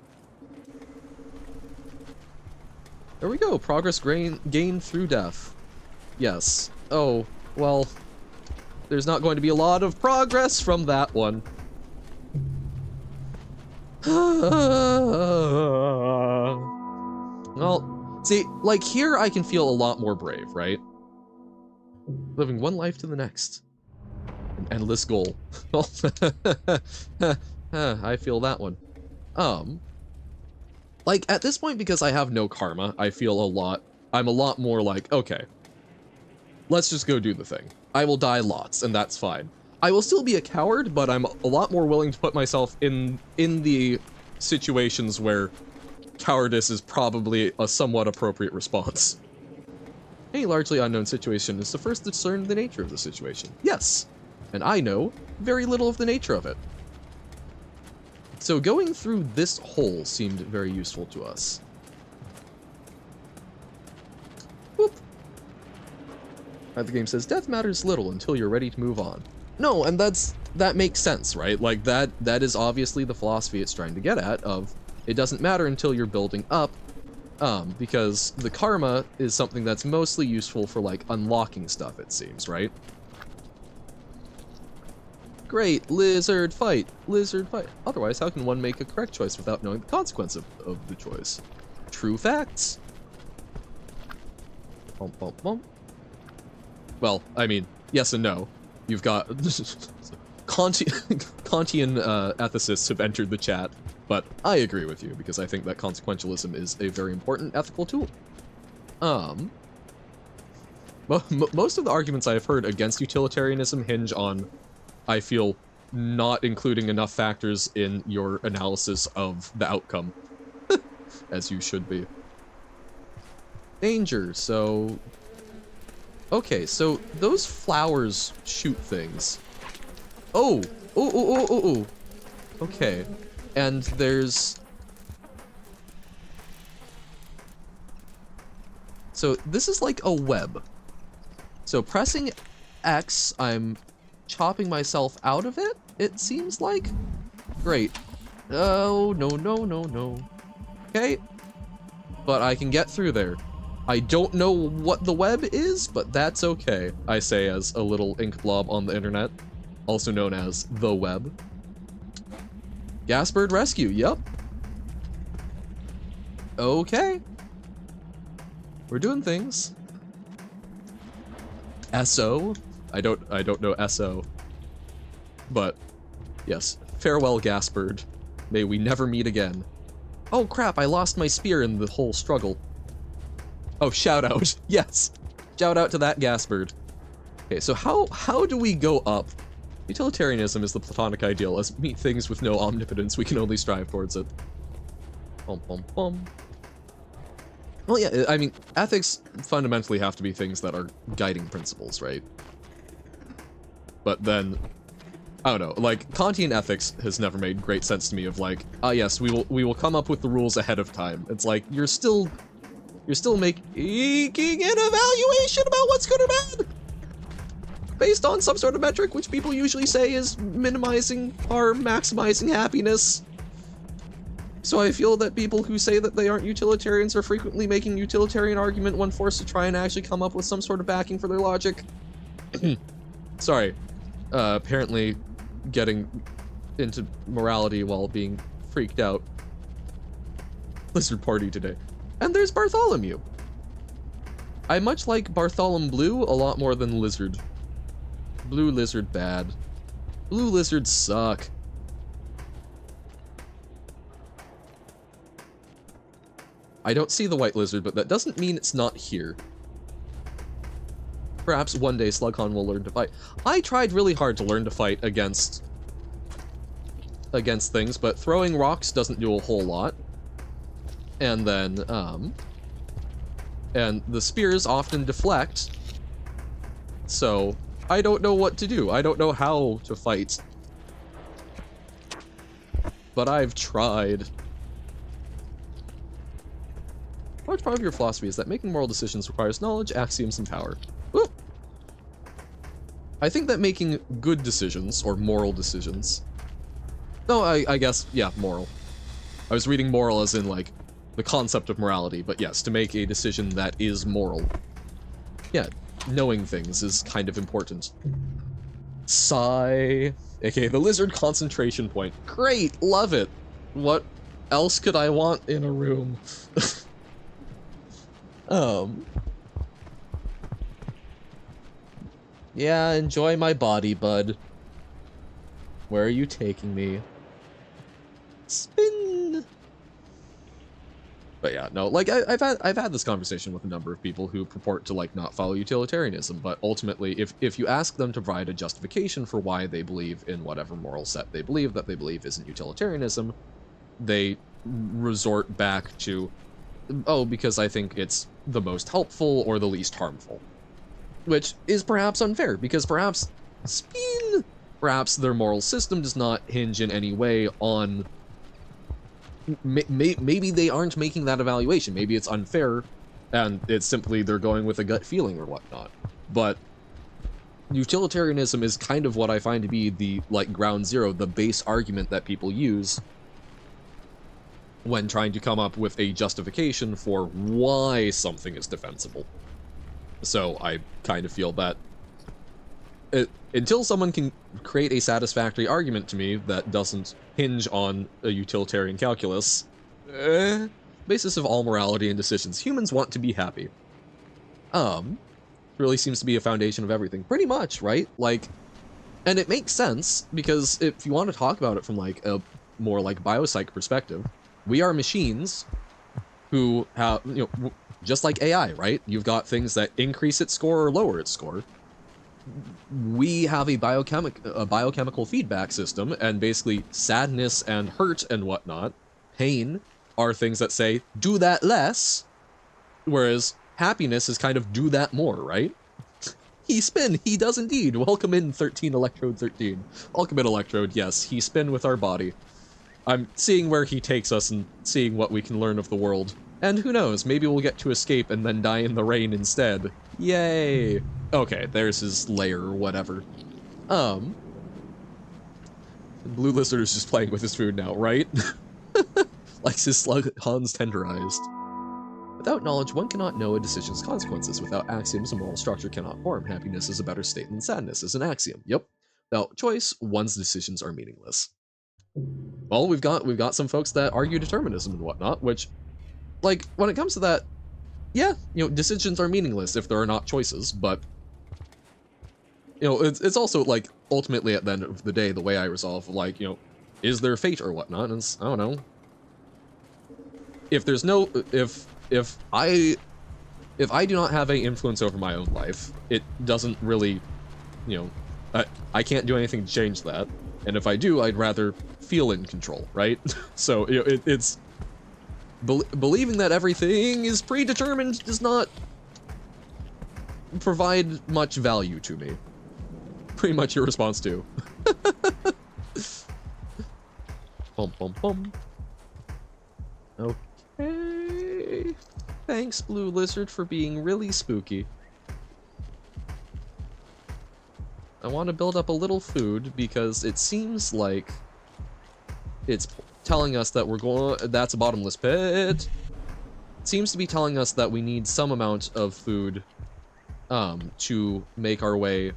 There we go, progress gained through death. Yes. Oh, well... There's not going to be a lot of progress from that one. Well, see, like here I can feel a lot more brave, right? Living one life to the next. An endless goal. I feel that one. Like at this point, because I have no karma, I'm a lot more like, okay, let's just go do the thing. I will die lots, and that's fine. I will still be a coward, but I'm a lot more willing to put myself in the situations where cowardice is probably a somewhat appropriate response. A largely unknown situation is to first discern the nature of the situation. Yes, and I know very little of the nature of it. So going through this hole seemed very useful to us. Whoop. The game says, death matters little until you're ready to move on. No, and that makes sense, right? Like, that is obviously the philosophy it's trying to get at, of, it doesn't matter until you're building up, because the karma is something that's mostly useful for, like, unlocking stuff, it seems, right? Great, lizard fight, lizard fight. Otherwise, how can one make a correct choice without knowing the consequence of the choice? True facts. Bump, bump, bump. Well, I mean, yes and no. You've got Kantian ethicists have entered the chat, but I agree with you because I think that consequentialism is a very important ethical tool. Most of the arguments I've heard against utilitarianism hinge on, I feel, not including enough factors in your analysis of the outcome, as you should be. Danger, so... Okay, so those flowers shoot things. Oh! Oh, oh, oh, oh, oh! Okay. And there's... So this is like a web. So pressing X, I'm chopping myself out of it, it seems like? Great. Oh, no, no, no, no. Okay. But I can get through there. I don't know what the web is, but that's okay, I say as a little ink blob on the internet, also known as the web. Gasbird rescue, yep. Okay. We're doing things. SO? I don't know SO. But yes, farewell Gasbird. May we never meet again. Oh crap, I lost my spear in the whole struggle. Oh, shout out. Yes. Shout out to that Gasbird. Okay, so how do we go up? Utilitarianism is the platonic ideal. As meet things with no omnipotence, we can only strive towards it. Bum, bum, bum. Well, yeah, I mean, ethics fundamentally have to be things that are guiding principles, right? But then, I don't know, like, Kantian ethics has never made great sense to me of like, ah yes, we will come up with the rules ahead of time. It's like, you're still making an evaluation about what's good or bad based on some sort of metric, which people usually say is minimizing or maximizing happiness. So I feel that people who say that they aren't utilitarians are frequently making utilitarian argument when forced to try and actually come up with some sort of backing for their logic. Sorry. Apparently getting into morality while being freaked out. Lizard party today. And there's Bartholomew. I much like Bartholomew Blue a lot more than Lizard. Blue Lizard bad. Blue Lizards suck. I don't see the white lizard, but that doesn't mean it's not here. Perhaps one day Slughorn will learn to fight. I tried really hard to learn to fight against things, but throwing rocks doesn't do a whole lot. And then, and the spears often deflect. So, I don't know what to do. I don't know how to fight. But I've tried. A large part of your philosophy is that making moral decisions requires knowledge, axioms, and power. Woo! I think that making good decisions, or moral decisions... No, I guess, yeah, moral. I was reading moral as in, like, the concept of morality, but yes, to make a decision that is moral. Yeah, knowing things is kind of important. Sigh. Okay, the lizard concentration point. Great, love it. What else could I want in a room? Yeah, enjoy my body, bud. Where are you taking me? Spin! But yeah, no, like, I've had this conversation with a number of people who purport to, like, not follow utilitarianism, but ultimately, if you ask them to provide a justification for why they believe in whatever moral set they believe isn't utilitarianism, they resort back to, oh, because I think it's the most helpful or the least harmful. Which is perhaps unfair, because perhaps their moral system does not hinge in any way on... Maybe they aren't making that evaluation. Maybe it's unfair, and it's simply they're going with a gut feeling or whatnot. But utilitarianism is kind of what I find to be the, like, ground zero, the base argument that people use when trying to come up with a justification for why something is defensible. So I kind of feel that until someone can create a satisfactory argument to me that doesn't hinge on a utilitarian calculus, basis of all morality and decisions, humans want to be happy. Really seems to be a foundation of everything. Pretty much, right? Like, and it makes sense, because if you want to talk about it from, like, a more, like, biopsych perspective, we are machines who have, you know, just like AI, right? You've got things that increase its score or lower its score. We have a biochemical feedback system, and basically sadness and hurt and whatnot, pain, are things that say, do that less, whereas happiness is kind of do that more, right? He spin, he does indeed. Welcome in 13 Electrode 13. Welcome in Electrode, yes, he spin with our body. I'm seeing where he takes us and seeing what we can learn of the world. And who knows, maybe we'll get to escape and then die in the rain instead. Yay! Okay, there's his lair or whatever. Blue Lizard is just playing with his food now, right? Likes his slug Hans tenderized. Without knowledge, one cannot know a decision's consequences. Without axioms, a moral structure cannot form. Happiness is a better state than sadness is an axiom. Yep. Without choice, one's decisions are meaningless. Well, we've got some folks that argue determinism and whatnot, which, like, when it comes to that, yeah, you know, decisions are meaningless if there are not choices, but, you know, it's also, like, ultimately at the end of the day, the way I resolve, like, you know, is there fate or whatnot, and it's, I don't know. If there's no, if I do not have any influence over my own life, it doesn't really, you know, I can't do anything to change that. And if I do, I'd rather feel in control, right? So, you know, it's believing that everything is predetermined does not provide much value to me. Pretty much your response too. Bum bum bum. Okay. Thanks, Blue Lizard, for being really spooky. I want to build up a little food because it seems like it's telling us that we're going. That's a bottomless pit. It seems to be telling us that we need some amount of food to make our way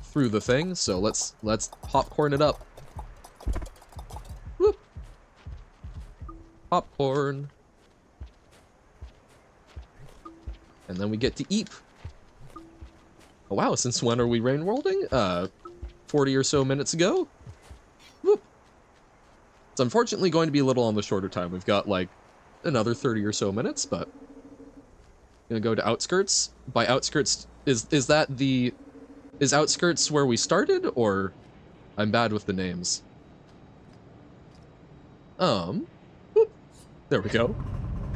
through the thing. So let's popcorn it up. Whoop. Popcorn. And then we get to eat. Oh wow, since when are we rain worlding? 40 or so minutes ago? Whoop. It's unfortunately going to be a little on the shorter time. We've got like another 30 or so minutes, but gonna go to Outskirts. By Outskirts, is Outskirts where we started, or I'm bad with the names? Whoop. There we go.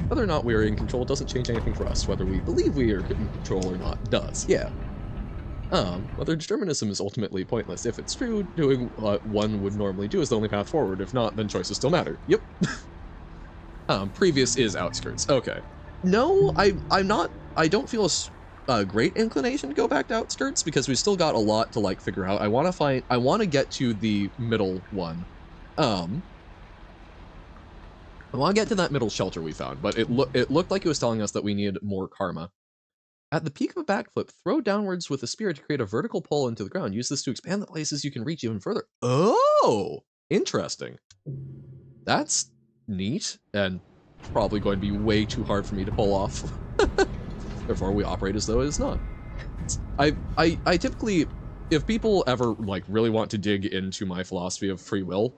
Whether or not we are in control doesn't change anything for us. Whether we believe we are in control or not does, yeah. Whether determinism is ultimately pointless. If it's true, doing what one would normally do is the only path forward. If not, then choices still matter. Yep. Previous is Outskirts. Okay. No, I'm not. I don't feel a great inclination to go back to Outskirts because we've still got a lot to like figure out. I want to get to the middle one. I want to get to that middle shelter we found, but it looked like it was telling us that we needed more karma. At the peak of a backflip, throw downwards with a spear to create a vertical pull into the ground. Use this to expand the places you can reach even further. Oh, interesting. That's neat, and probably going to be way too hard for me to pull off. Therefore, we operate as though it is not. I typically, if people ever like really want to dig into my philosophy of free will,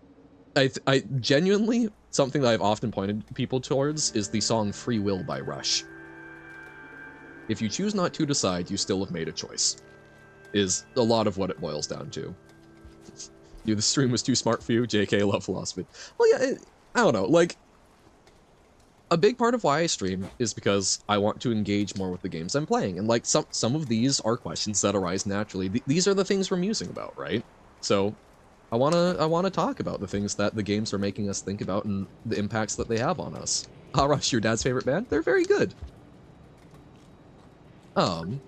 I genuinely, something that I've often pointed people towards is the song Free Will by Rush. If you choose not to decide, you still have made a choice. Is a lot of what it boils down to. The stream was too smart for you, JK, love philosophy. Well, yeah, I don't know, like, a big part of why I stream is because I want to engage more with the games I'm playing, and like, some of these are questions that arise naturally. These are the things we're musing about, right? So, I wanna talk about the things that the games are making us think about and the impacts that they have on us. Rush, your dad's favorite band? They're very good. I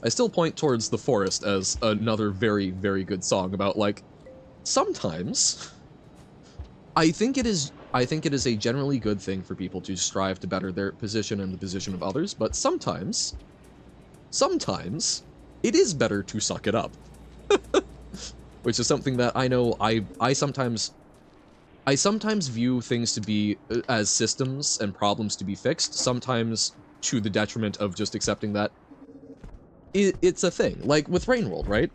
still point towards The Forest as another very, very good song about, like, sometimes I think it is a generally good thing for people to strive to better their position and the position of others, but sometimes it is better to suck it up. Which is something that I know I sometimes view things to be as systems and problems to be fixed, sometimes to the detriment of just accepting that it's a thing. Like with Rainworld, right?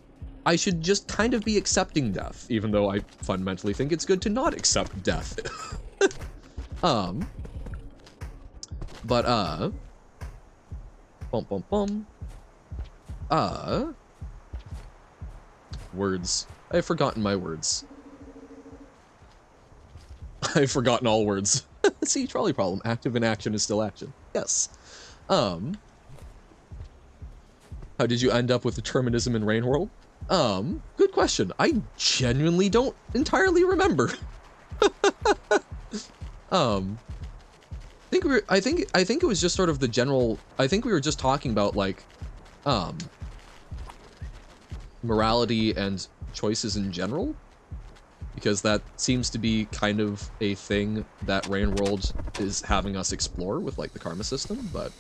I should just kind of be accepting death, even though I fundamentally think it's good to not accept death. Bum bum bum. Words. I've forgotten my words. I've forgotten all words. See, trolley problem. Active inaction is still action. Yes. How did you end up with determinism in Rain World? Good question. I genuinely don't entirely remember. I think it was just sort of the general, I think we were just talking about like, morality and choices in general, because that seems to be kind of a thing that Rain World is having us explore with like the karma system, but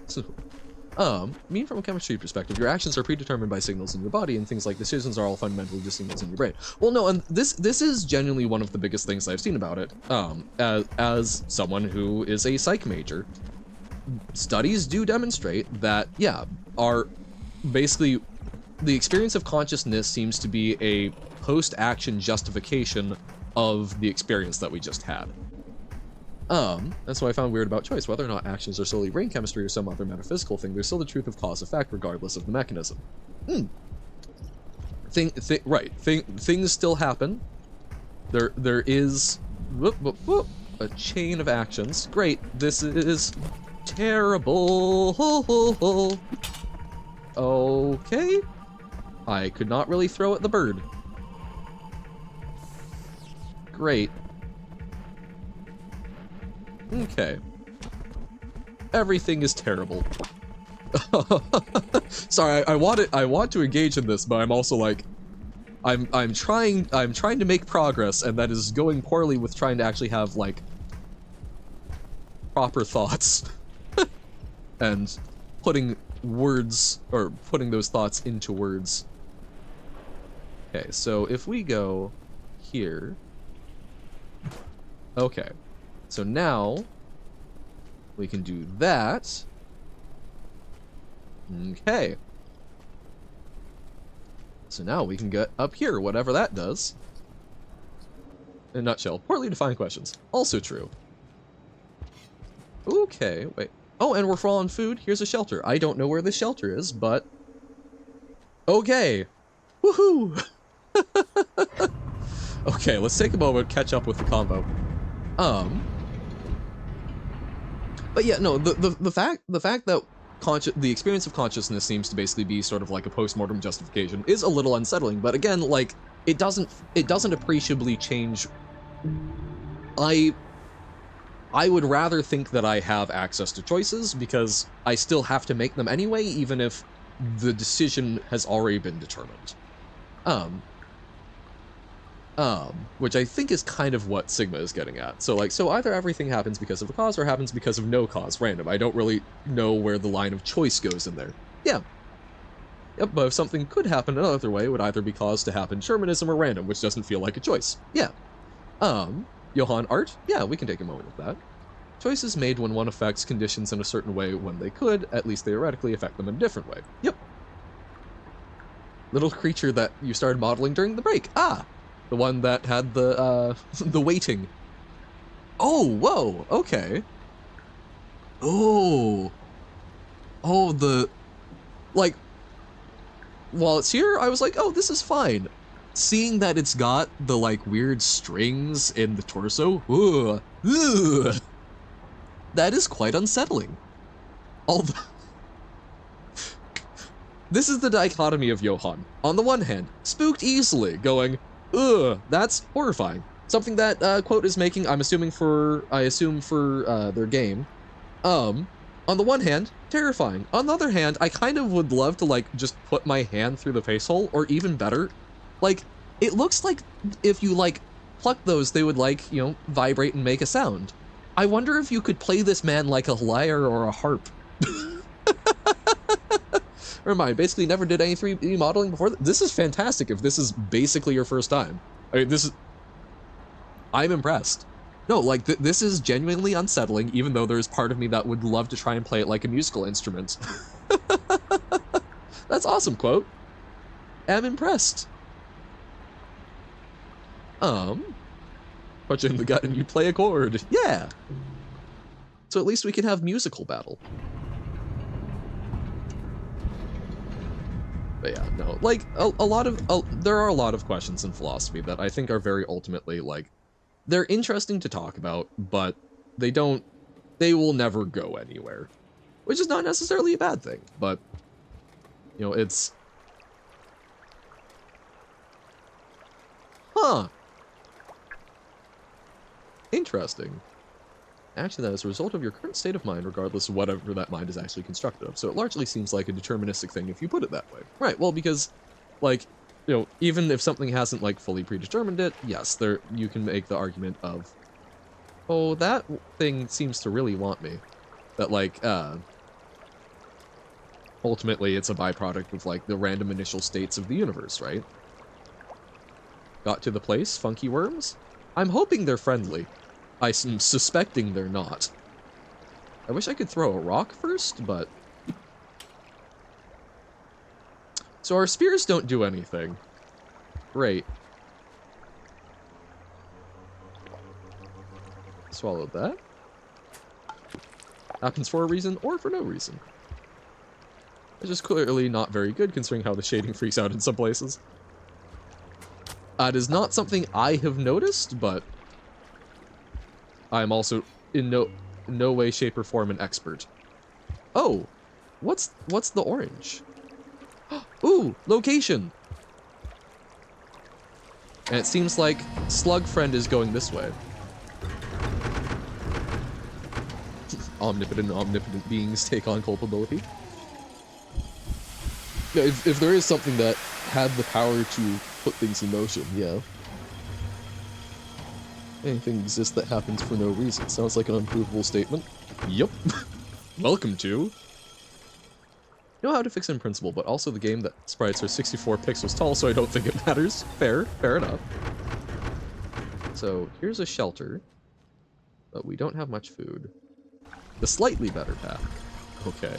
so, I mean, from a chemistry perspective, your actions are predetermined by signals in your body, and things like decisions are all fundamentally just signals in your brain. Well, no, and this is genuinely one of the biggest things I've seen about it. As someone who is a psych major, studies do demonstrate that, yeah, basically the experience of consciousness seems to be a post-action justification of the experience that we just had. That's what I found weird about choice. Whether or not actions are solely brain chemistry or some other metaphysical thing, there's still the truth of cause-effect regardless of the mechanism. Things still happen. There is a chain of actions. Great, this is terrible. Okay. I could not really throw at the bird. Great. Okay. Everything is terrible. Sorry, I want to engage in this, but I'm also like, I'm trying to make progress, and that is going poorly with trying to actually have like proper thoughts and putting words, or putting those thoughts into words. Okay, so if we go here, okay. So now, we can do that. Okay. So now we can get up here, whatever that does. In a nutshell, poorly defined questions. Also true. Okay, wait. Oh, and we're full on food. Here's a shelter. I don't know where this shelter is, but... okay. Woohoo! Okay, let's take a moment, catch up with the combo. But yeah, no, the fact that the experience of consciousness seems to basically be sort of like a post-mortem justification is a little unsettling, but again, like, it doesn't appreciably change. I would rather think that I have access to choices, because I still have to make them anyway, even if the decision has already been determined. Which I think is kind of what Sigma is getting at. So like, so either everything happens because of a cause or happens because of no cause, random. I don't really know where the line of choice goes in there. Yeah. Yep, but if something could happen another way, it would either be caused to happen determinism or random, which doesn't feel like a choice. Yeah. Johann Art? Yeah, we can take a moment with that. Choices made when one affects conditions in a certain way when they could, at least theoretically, affect them in a different way. Yep. Little creature that you started modeling during the break. Ah! The one that had the waiting. Oh, whoa, okay. Oh, like, while it's here, I was like, oh, this is fine. Seeing that it's got the, like, weird strings in the torso, that is quite unsettling. This is the dichotomy of Johann. On the one hand, spooked easily, going, ugh, that's horrifying. Something that Quote is making, I assume for their game. On the one hand, terrifying. On the other hand, I kind of would love to like just put my hand through the face hole, or even better, like it looks like if you like pluck those, they would like, you know, vibrate and make a sound. I wonder if you could play this man like a lyre or a harp. Never mind, basically never did any 3D modeling before. This is fantastic if this is basically your first time. I mean, I'm impressed. No, like, this is genuinely unsettling, even though there's part of me that would love to try and play it like a musical instrument. That's awesome, Quote. I'm impressed. Punch you in the gut and you play a chord. Yeah! So at least we can have musical battle. But yeah, no, like, there are a lot of questions in philosophy that I think are very ultimately, like, they're interesting to talk about, but they will never go anywhere. Which is not necessarily a bad thing, but, you know, it's... Huh. Interesting. Action that is a result of your current state of mind, regardless of whatever that mind is actually constructed of. So it largely seems like a deterministic thing if you put it that way. Right, well, because, like, you know, even if something hasn't, like, fully predetermined it, yes, you can make the argument of, oh, that thing seems to really want me. That, like, ultimately it's a byproduct of, like, the random initial states of the universe, right? Got to the place, funky worms? I'm hoping they're friendly. I'm suspecting they're not. I wish I could throw a rock first, but... So our spears don't do anything. Great. Swallowed that. Happens for a reason, or for no reason. It's just clearly not very good, considering how the shading freaks out in some places. It is not something I have noticed, but... I'm also in no way, shape, or form an expert. Oh! What's the orange? Ooh! Location! And it seems like Slug Friend is going this way. Omnipotent beings take on culpability. Yeah, if there is something that had the power to put things in motion, yeah. Anything exists that happens for no reason. Sounds like an unprovable statement. Yup. Welcome to... Know how to fix in principle, but also the game that sprites are 64 pixels tall, so I don't think it matters. Fair enough. So, here's a shelter. But we don't have much food. The slightly better path. Okay.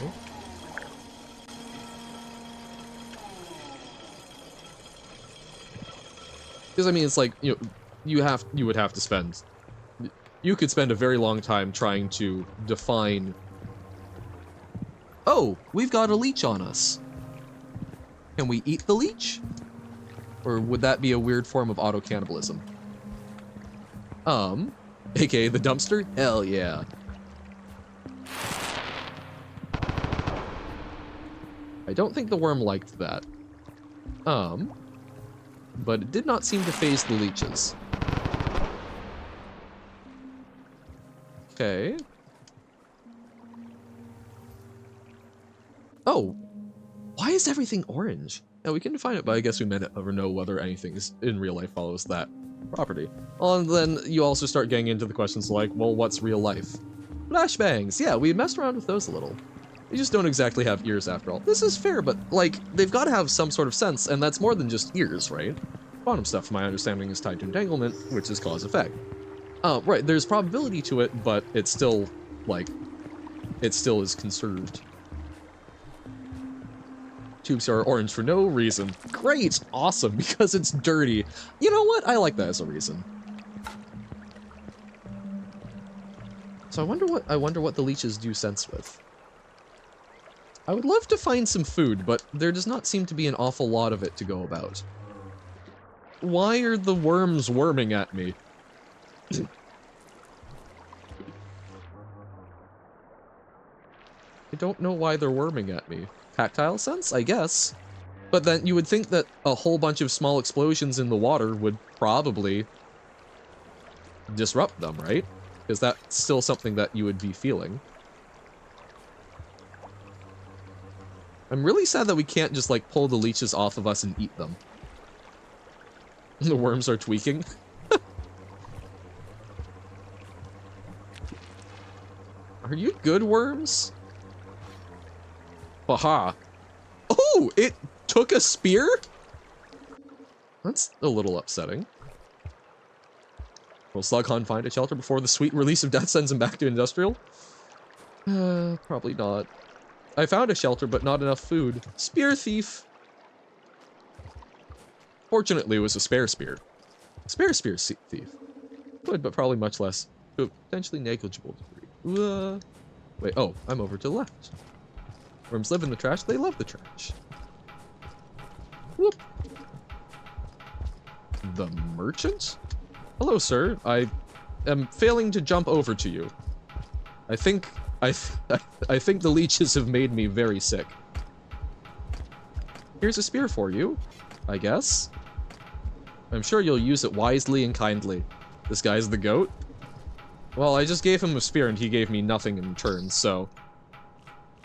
Because, I mean, it's like, you know, you would have to spend... You could spend a very long time trying to define... Oh, we've got a leech on us. Can we eat the leech? Or would that be a weird form of auto-cannibalism? AKA the dumpster? Hell yeah. I don't think the worm liked that. But it did not seem to faze the leeches. Okay. Oh, why is everything orange? Yeah, we can define it, but I guess we may never know whether anything in real life follows that property. Well, and then you also start getting into the questions like, well, what's real life? Flashbangs, yeah, we messed around with those a little. They just don't exactly have ears after all. This is fair, but, like, they've got to have some sort of sense, and that's more than just ears, right? Quantum stuff, my understanding, is tied to entanglement, which is cause-effect. Right, there's probability to it, but it's still, like, it still is conserved. Tubes are orange for no reason. Great! Awesome, because it's dirty. You know what? I like that as a reason. So I wonder what the leeches do sense with. I would love to find some food, but there does not seem to be an awful lot of it to go about. Why are the worms worming at me? I don't know why they're worming at me. Tactile sense, I guess. But then you would think that a whole bunch of small explosions in the water would probably disrupt them, right? Because that's still something that you would be feeling. I'm really sad that we can't just, like, pull the leeches off of us and eat them. The worms are tweaking. Are you good, worms? Haha. Oh, it took a spear? That's a little upsetting. Will Slughorn find a shelter before the sweet release of death sends him back to industrial? Probably not. I found a shelter, but not enough food. Spear thief. Fortunately, it was a spare spear. Spare spear thief. Good, but probably much less. To a potentially negligible degree. Wait, oh, I'm over to the left. Worms live in the trash, they love the trash. Whoop. The merchant? Hello, sir. I am failing to jump over to you. I think the leeches have made me very sick. Here's a spear for you, I guess. I'm sure you'll use it wisely and kindly. This guy's the goat? Well, I just gave him a spear and he gave me nothing in return, so...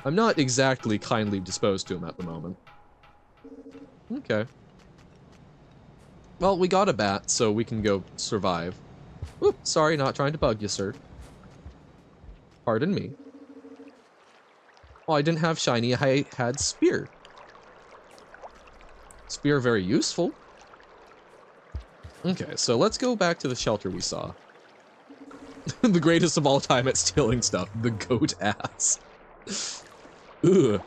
I'm not exactly kindly disposed to him at the moment. Okay. Well, we got a bat, so we can go survive. Oop, sorry, not trying to bug you, sir. Pardon me. Oh, I didn't have shiny, I had spear. Spear very useful. Okay, so let's go back to the shelter we saw. The greatest of all time at stealing stuff, the goat ass. Ugh.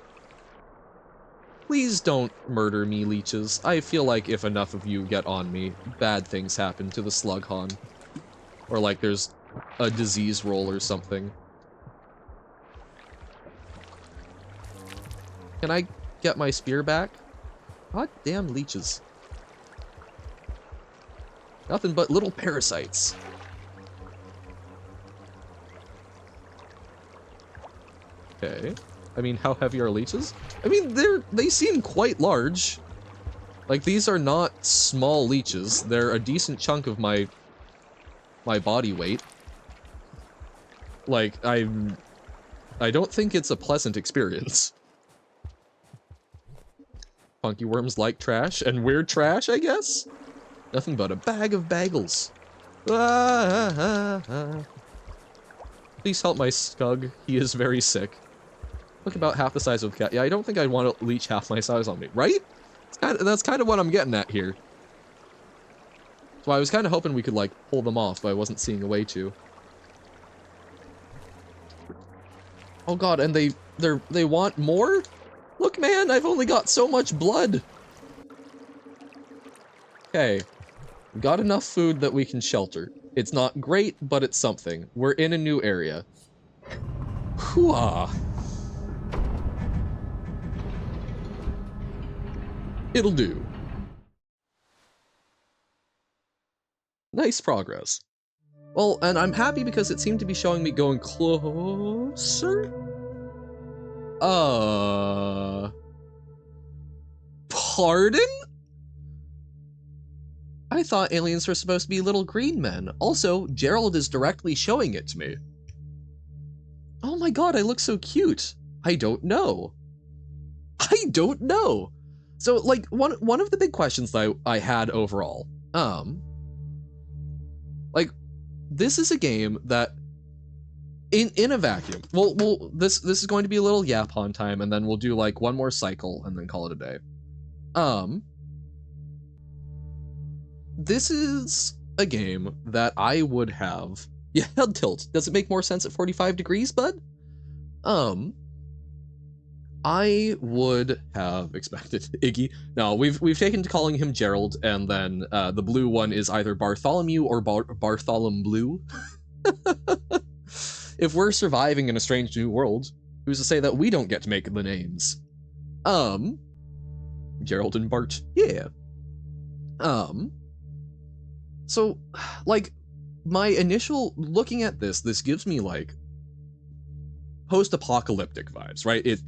Please don't murder me, leeches. I feel like if enough of you get on me, bad things happen to the Slughorn. Or like there's a disease roll or something. Can I get my spear back? God damn leeches. Nothing but little parasites. Okay. I mean, how heavy are leeches? I mean, they seem quite large. Like, these are not small leeches. They're a decent chunk of my body weight. Like, I don't think it's a pleasant experience. Funky worms like trash, and we're trash, I guess? Nothing but a bag of bagels. Please help my scug. He is very sick. Look about half the size of a cat. Yeah, I don't think I'd want to leech half my size on me, right? That's kind of what I'm getting at here. So I was kind of hoping we could, like, pull them off, but I wasn't seeing a way to. Oh god, and they want more? Look, man, I've only got so much blood. Okay. We got enough food that we can shelter. It's not great, but it's something. We're in a new area. Hooah. It'll do. Nice progress. Well, and I'm happy because it seemed to be showing me going closer? Pardon? I thought aliens were supposed to be little green men. Also, Gerald is directly showing it to me. Oh my god, I look so cute. I don't know. I don't know. So, like, one of the big questions that I had overall, like, this is a game that, in a vacuum, this is going to be a little Yapon time, and then we'll do, like, one more cycle, and then call it a day. This is a game that I would have, yeah, head tilt. Does it make more sense at 45 degrees, bud? I would have expected Iggy. No, we've taken to calling him Gerald, and then the blue one is either Bartholomew or Bartholomew. If we're surviving in a strange new world, who's to say that we don't get to make the names? Gerald and Bart, yeah. So, like, my initial looking at this gives me like post-apocalyptic vibes, right?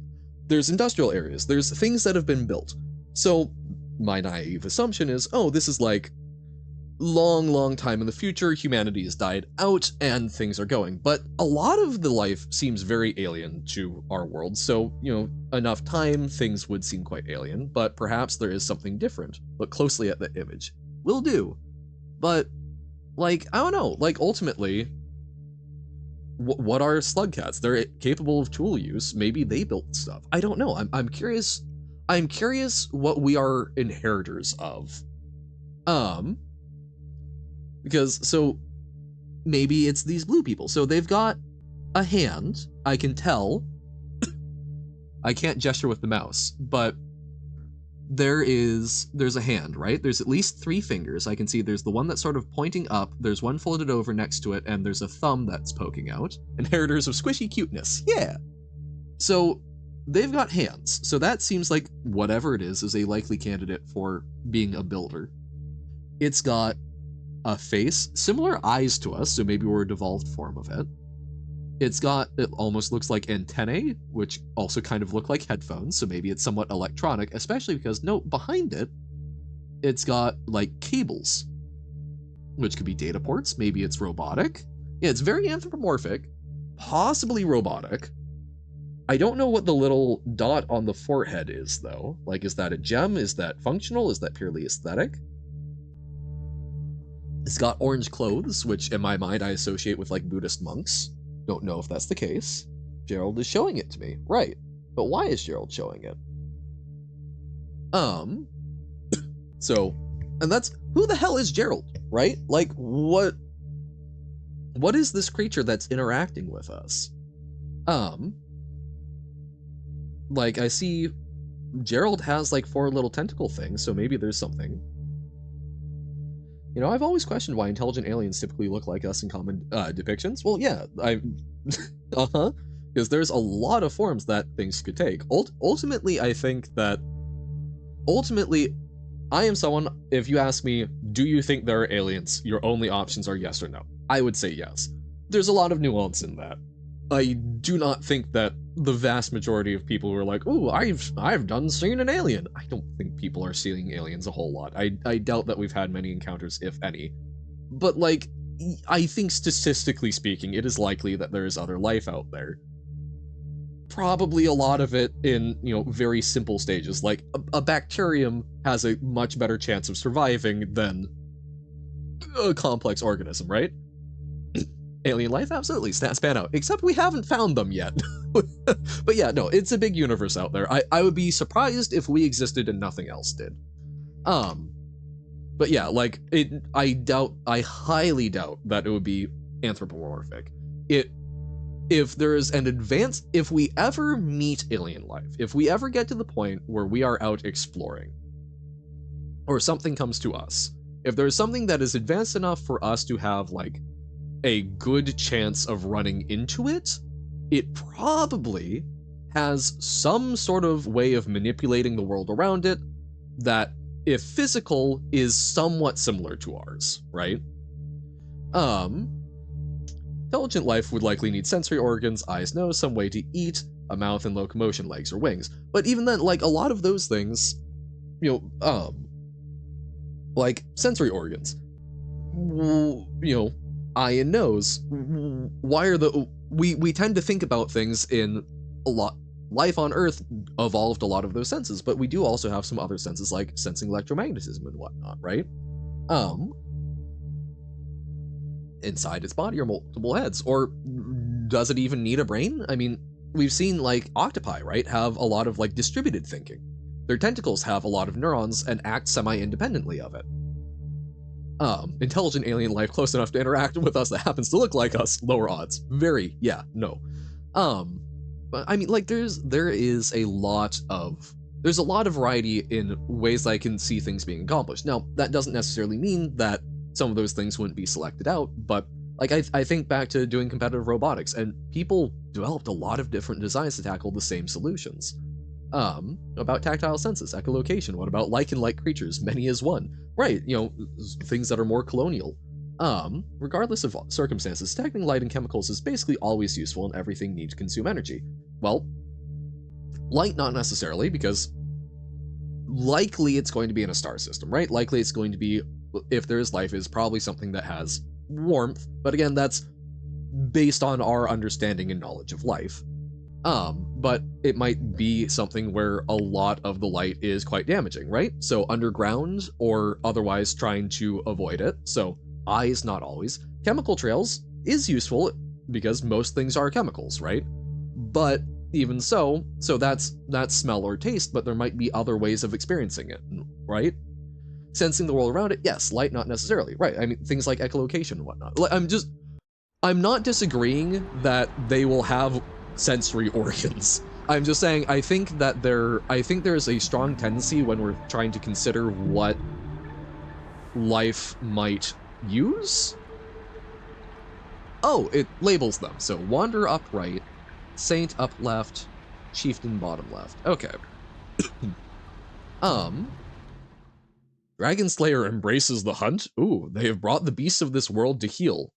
There's industrial areas, there's things that have been built. So my naive assumption is, oh, this is like long time in the future, humanity has died out and things are going. But a lot of the life seems very alien to our world. So, you know, enough time, things would seem quite alien, but perhaps there is something different. Look closely at the image. Will do. But, like, I don't know, like, ultimately, what are slug cats? They're capable of tool use. Maybe they built stuff. I don't know. I'm curious. I'm curious what we are inheritors of. Because, so, maybe it's these blue people. So they've got a hand, I can tell. I can't gesture with the mouse, but there's a hand, right? There's at least 3 fingers. I can see there's the one that's sort of pointing up, there's one folded over next to it, and there's a thumb that's poking out. Inheritors of squishy cuteness, yeah! So, they've got hands, so that seems like whatever it is a likely candidate for being a builder. It's got a face, similar eyes to us, so maybe we're a devolved form of it. It almost looks like antennae, which also kind of look like headphones, so maybe it's somewhat electronic, especially because, note, behind it, it's got, like, cables, which could be data ports, maybe it's robotic. Yeah, it's very anthropomorphic, possibly robotic. I don't know what the little dot on the forehead is, though. Like, is that a gem? Is that functional? Is that purely aesthetic? It's got orange clothes, which in my mind I associate with, like, Buddhist monks. Don't know if that's the case. Gerald is showing it to me. Right. But why is Gerald showing it? So, and that's, who the hell is Gerald, right? Like, what is this creature that's interacting with us? Like, I see Gerald has, like, 4 little tentacle things, so maybe there's something. You know, I've always questioned why intelligent aliens typically look like us in common depictions. Well, yeah, because there's a lot of forms that things could take. Ultimately, I think that, I am someone, if you ask me, do you think there are aliens, your only options are yes or no. I would say yes. There's a lot of nuance in that. I do not think that the vast majority of people who are like, "Ooh, I've done seen an alien." I don't think people are seeing aliens a whole lot. I doubt that we've had many encounters, if any. But, like, I think statistically speaking, it is likely that there is other life out there. Probably a lot of it in, you know, very simple stages. Like, a bacterium has a much better chance of surviving than a complex organism, right? Alien life, absolutely, span out. Except we haven't found them yet. But yeah, no, it's a big universe out there. I would be surprised if we existed and nothing else did. But yeah, like, I highly doubt that it would be anthropomorphic. If there is an advanced, if we ever meet alien life, if we ever get to the point where we are out exploring, or something comes to us, if there's something that is advanced enough for us to have, like, a good chance of running into it, it probably has some sort of way of manipulating the world around it that, if physical, is somewhat similar to ours, right? Intelligent life would likely need sensory organs, eyes, nose, some way to eat, a mouth, and locomotion, legs or wings. But even then, like, a lot of those things, you know, like sensory organs, you know, eye and nose, why are we tend to think about things in a lot, life on Earth evolved a lot of those senses, but we do also have some other senses like sensing electromagnetism and whatnot, right? Inside its body are multiple heads, or does it even need a brain? I mean, we've seen, like, octopi, right, have a lot of, like, distributed thinking. Their tentacles have a lot of neurons and act semi-independently of it. Intelligent alien life close enough to interact with us that happens to look like us, lower odds. Very, yeah, no. But I mean, like, there's a lot of variety in ways I can see things being accomplished. Now, that doesn't necessarily mean that some of those things wouldn't be selected out, but, like, I think back to doing competitive robotics, and people developed a lot of different designs to tackle the same solutions. About tactile senses, echolocation, what about lichen-like creatures, many as one, right, you know, things that are more colonial. Regardless of circumstances, detecting light and chemicals is basically always useful and everything needs to consume energy. Well, light not necessarily, because likely it's going to be in a star system, right? Likely it's going to be, if there is life, is probably something that has warmth, but again, that's based on our understanding and knowledge of life. But it might be something where a lot of the light is quite damaging, right? So underground or otherwise trying to avoid it. So eyes, not always. Chemical trails is useful because most things are chemicals, right? But even so that's smell or taste, but there might be other ways of experiencing it, right? Sensing the world around it, yes. Light, not necessarily, right? I mean, things like echolocation and whatnot. I'm not disagreeing that they will have sensory organs. I'm just saying, I think there's a strong tendency when we're trying to consider what life might use. Oh, it labels them. So Wanderer up right, Saint up left, Chieftain bottom left. Okay. Dragon Slayer embraces the hunt? Ooh, they have brought the beasts of this world to heal.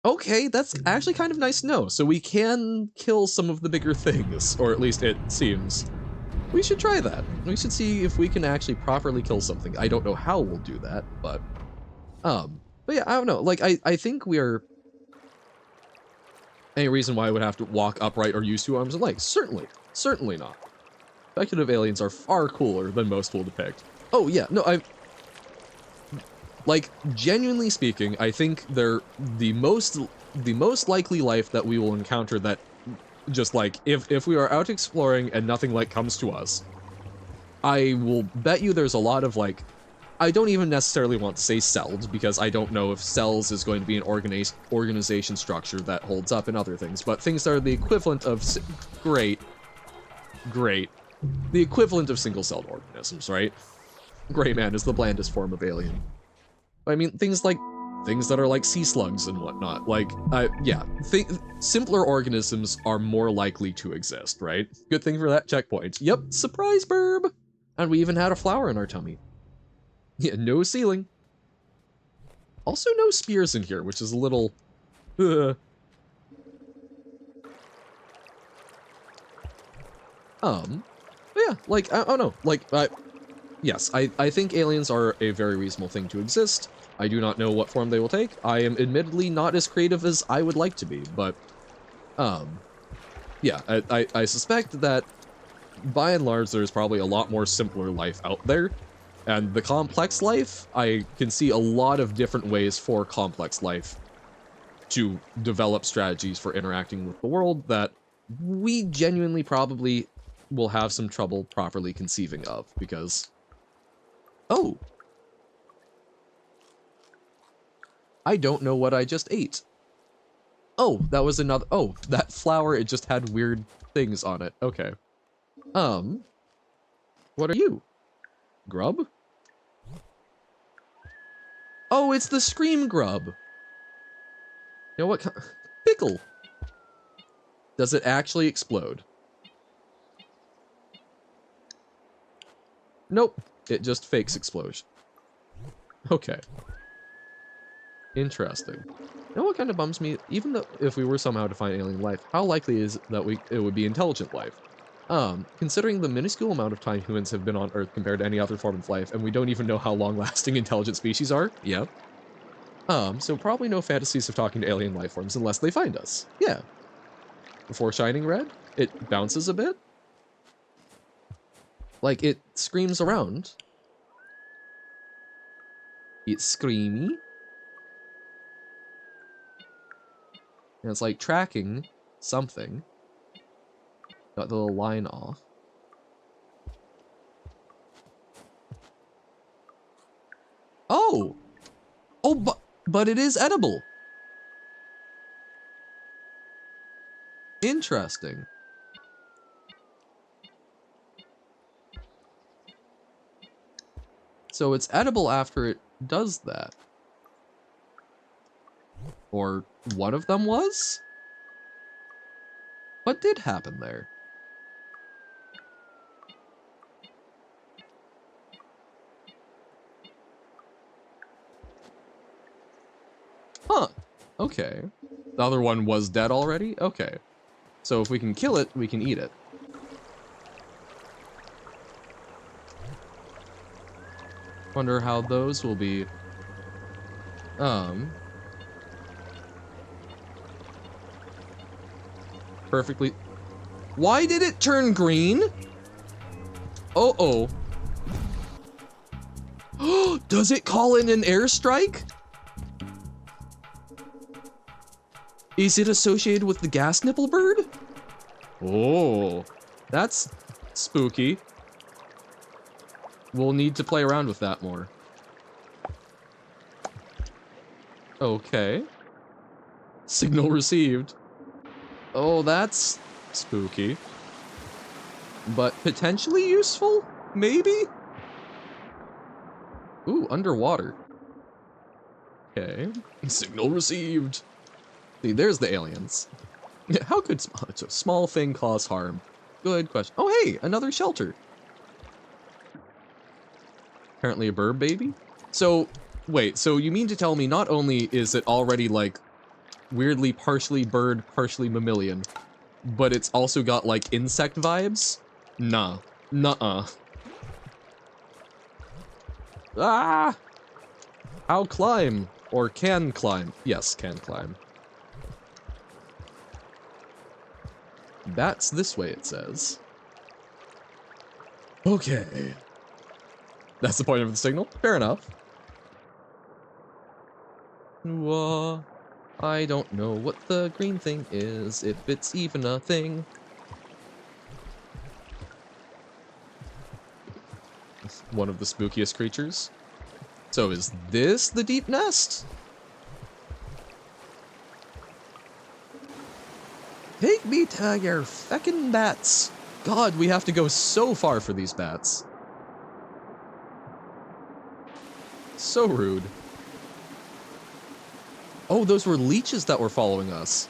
Okay, that's actually kind of nice to know. So we can kill some of the bigger things, or at least it seems. We should try that. We should see if we can actually properly kill something. I don't know how we'll do that, but yeah, I don't know. Like, I think we are... Any reason why I would have to walk upright or use 2 arms and legs? Certainly. Certainly not. Speculative aliens are far cooler than most will depict. Oh, yeah, no, like, genuinely speaking, I think they're the most likely life that we will encounter that just, like, if we are out exploring and nothing, like, comes to us, I will bet you there's a lot of, like, I don't even necessarily want to say cells, because I don't know if cells is going to be an organization structure that holds up in other things, but things that are the equivalent of... Great. The equivalent of single-celled organisms, right? Gray man is the blandest form of alien. I mean, things that are like sea slugs and whatnot. Like, yeah, simpler organisms are more likely to exist, right? Good thing for that checkpoint. Yep, surprise burb! And we even had a flower in our tummy. Yeah, no ceiling. Also no spears in here, which is a little... yeah, like, I don't know, like, yes, I think aliens are a very reasonable thing to exist. I do not know what form they will take. I am admittedly not as creative as I would like to be, but, yeah, I suspect that, by and large, there's probably a lot more simpler life out there, and the complex life, I can see a lot of different ways for complex life to develop strategies for interacting with the world that we genuinely probably will have some trouble properly conceiving of, because... Oh! I don't know what I just ate. Oh, that was another... Oh, that flower, it just had weird things on it. Okay. What are you? Grub? Oh, it's the scream grub! You know what kind... Pickle! Does it actually explode? Nope. It just fakes explosion. Okay. Interesting. You know what kind of bums me? Even though if we were somehow to find alien life, how likely is that it would be intelligent life? Considering the minuscule amount of time humans have been on Earth compared to any other form of life, and we don't even know how long-lasting intelligent species are. Yep. So probably no fantasies of talking to alien life forms unless they find us. Yeah. Before shining red, it bounces a bit. Like, it screams around. It's screamy. And it's like tracking something. Got the little line off. Oh! Oh, but it is edible. Interesting. So it's edible after it does that. Or one of them was? What did happen there? Huh. Okay. The other one was dead already? Okay. So if we can kill it, we can eat it. Wonder how those will be... Perfectly... Why did it turn green? Uh-oh. Does it call in an airstrike? Is it associated with the gas nipple bird? Oh, that's spooky. We'll need to play around with that more. Okay. Signal received. Oh, that's spooky. But potentially useful? Maybe? Ooh, underwater. Okay. Signal received. See, there's the aliens. How could a small thing cause harm? Good question. Oh, hey, another shelter. Apparently a bird baby? So, wait, so you mean to tell me not only is it already, like, weirdly partially bird, partially mammalian, but it's also got, like, insect vibes? Nah. Nuh-uh. Ah! How climb? Or can climb? Yes, can climb. That's this way, it says. Okay. That's the point of the signal? Fair enough. I don't know what the green thing is, if it's even a thing. It's one of the spookiest creatures. So is this the deep nest? Take me to your feckin' bats. God, we have to go so far for these bats. So rude. Oh, those were leeches that were following us.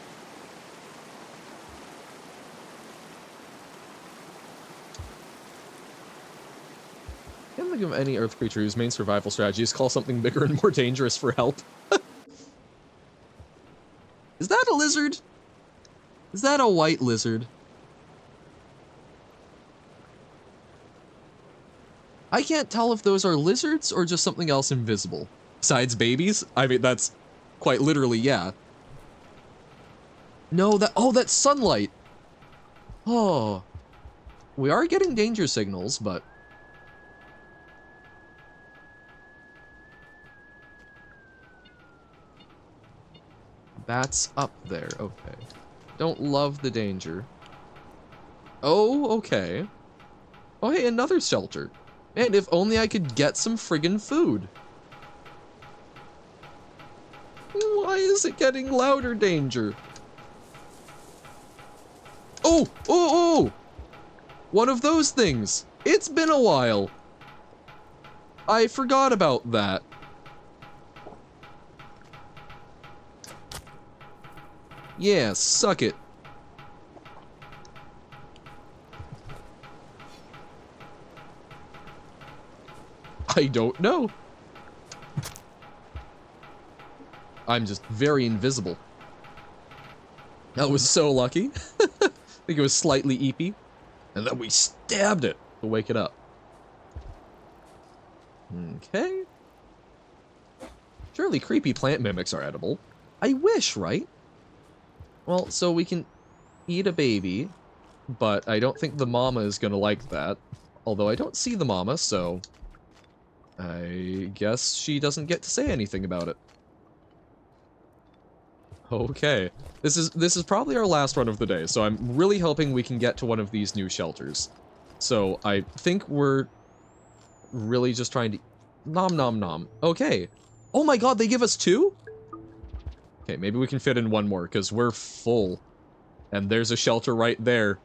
Can't think of any earth creature whose main survival strategy is call something bigger and more dangerous for help. Is that a lizard? Is that a white lizard? I can't tell if those are lizards or just something else invisible. Besides babies? I mean, that's quite literally, yeah. No, that's sunlight. Oh. We are getting danger signals, but... Bats up there, okay. Don't love the danger. Oh, okay. Oh, hey, another shelter. Man, if only I could get some friggin' food. Why is it getting louder danger? Oh, oh, oh! One of those things. It's been a while. I forgot about that. Yeah, suck it. I don't know. I'm just very invisible. That was so lucky. I think it was slightly eepy. And then we stabbed it to wake it up. Okay. Surely creepy plant mimics are edible. I wish, right? Well, so we can eat a baby, but I don't think the mama is gonna like that. Although I don't see the mama, so I guess she doesn't get to say anything about it. Okay. This is probably our last run of the day, so I'm really hoping we can get to one of these new shelters. So I think we're really just trying to... Nom nom nom. Okay. Oh my god, they give us two? Okay, maybe we can fit in one more, because we're full. And there's a shelter right there.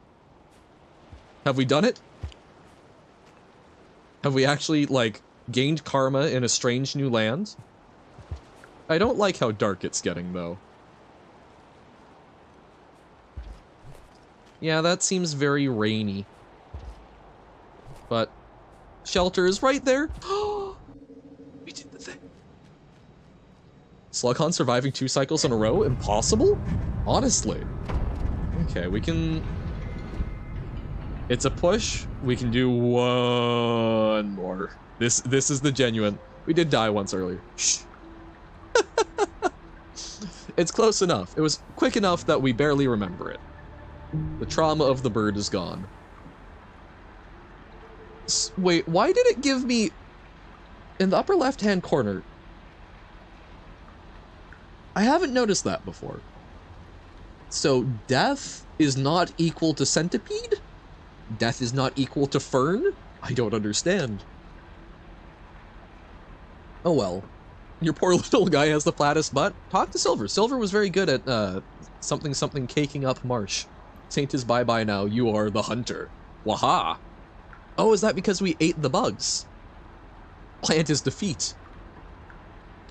Have we done it? Have we actually, like, gained karma in a strange new land? I don't like how dark it's getting, though. Yeah, that seems very rainy. But shelter is right there. We did the thing. Slughorn surviving 2 cycles in a row? Impossible? Honestly. Okay, we can... It's a push. We can do one more. This is the genuine. We did die once earlier. Shh. It's close enough. It was quick enough that we barely remember it. The trauma of the bird is gone. Wait, why did it give me... In the upper left-hand corner... I haven't noticed that before. So, death is not equal to centipede? Death is not equal to fern? I don't understand. Oh well. Your poor little guy has the flattest butt. Talk to Silver. Silver was very good at, something caking up marsh. Saint is bye-bye now. You are the hunter. Waha! Oh, is that because we ate the bugs? Plant is defeat.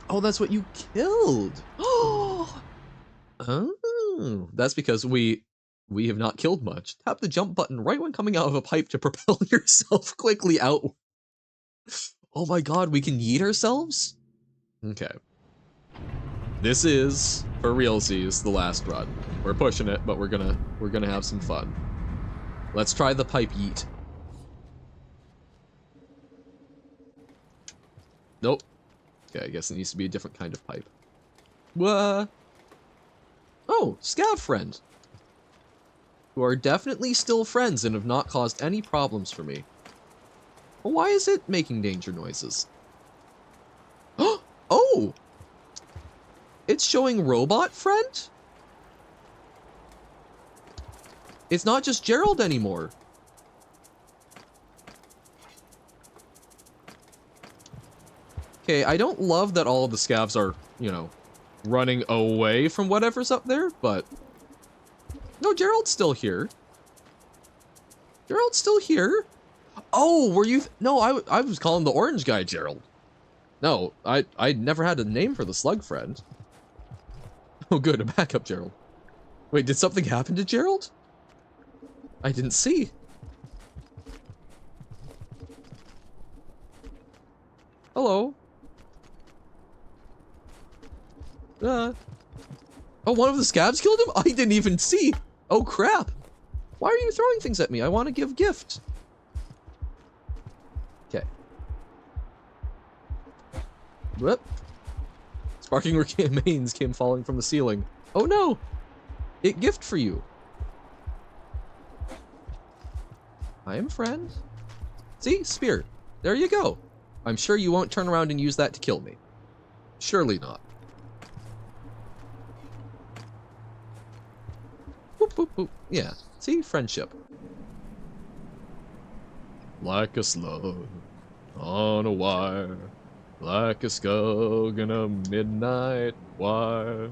Oh, that's what you killed. Oh! That's because we have not killed much. Tap the jump button right when coming out of a pipe to propel yourself quickly out. Oh my god, we can yeet ourselves? Okay. This is, for realsies, the last run. We're pushing it, but we're gonna have some fun. Let's try the pipe yeet. Nope. Okay, I guess it needs to be a different kind of pipe. What? Oh, scav friend. Who are definitely still friends and have not caused any problems for me. Well, why is it making danger noises? Oh! It's showing robot friend? It's not just Gerald anymore. Okay, I don't love that all of the scavs are, you know, running away from whatever's up there, but... No, Gerald's still here. Gerald's still here? Oh, were you... No, I was calling the orange guy Gerald. No, I never had a name for the slug friend. Oh good, a backup Gerald. Wait, did something happen to Gerald? I didn't see. Hello. Oh, one of the scabs killed him? I didn't even see. Oh crap. Why are you throwing things at me? I want to give gift. Okay. Whoop. Sparking remains came falling from the ceiling. Oh no! It gift for you. I am friend. See? Spear. There you go. I'm sure you won't turn around and use that to kill me. Surely not. Boop, boop, boop. Yeah. See? Friendship. Like a slug on a wire. Like a skug in a midnight wire.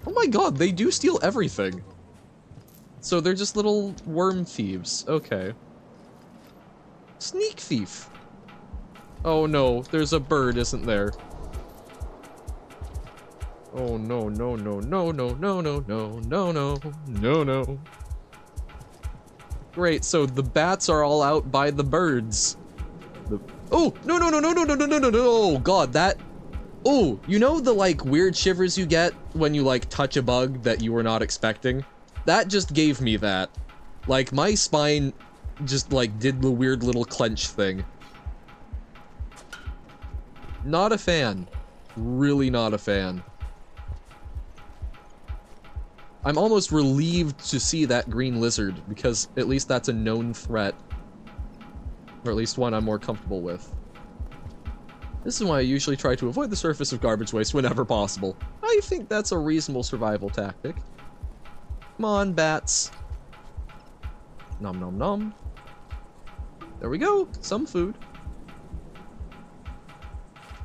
Oh my god, they do steal everything. So they're just little worm thieves. Okay. Sneak thief. Oh no, there's a bird, isn't there? Oh no, no, no, no, no, no, no, no, no, no, no, no. Great, so the bats are all out by the birds. Oh, no, no, no, no, no, no, no, no, no, no, oh god, that... Oh, you know the like weird shivers you get when you like touch a bug that you were not expecting? That just gave me that. Like my spine just like did the weird little clench thing. Not a fan. Really not a fan. I'm almost relieved to see that green lizard because at least that's a known threat. Or at least one I'm more comfortable with. This is why I usually try to avoid the surface of garbage waste whenever possible. I think that's a reasonable survival tactic. Come on, bats. Nom nom nom. There we go, some food.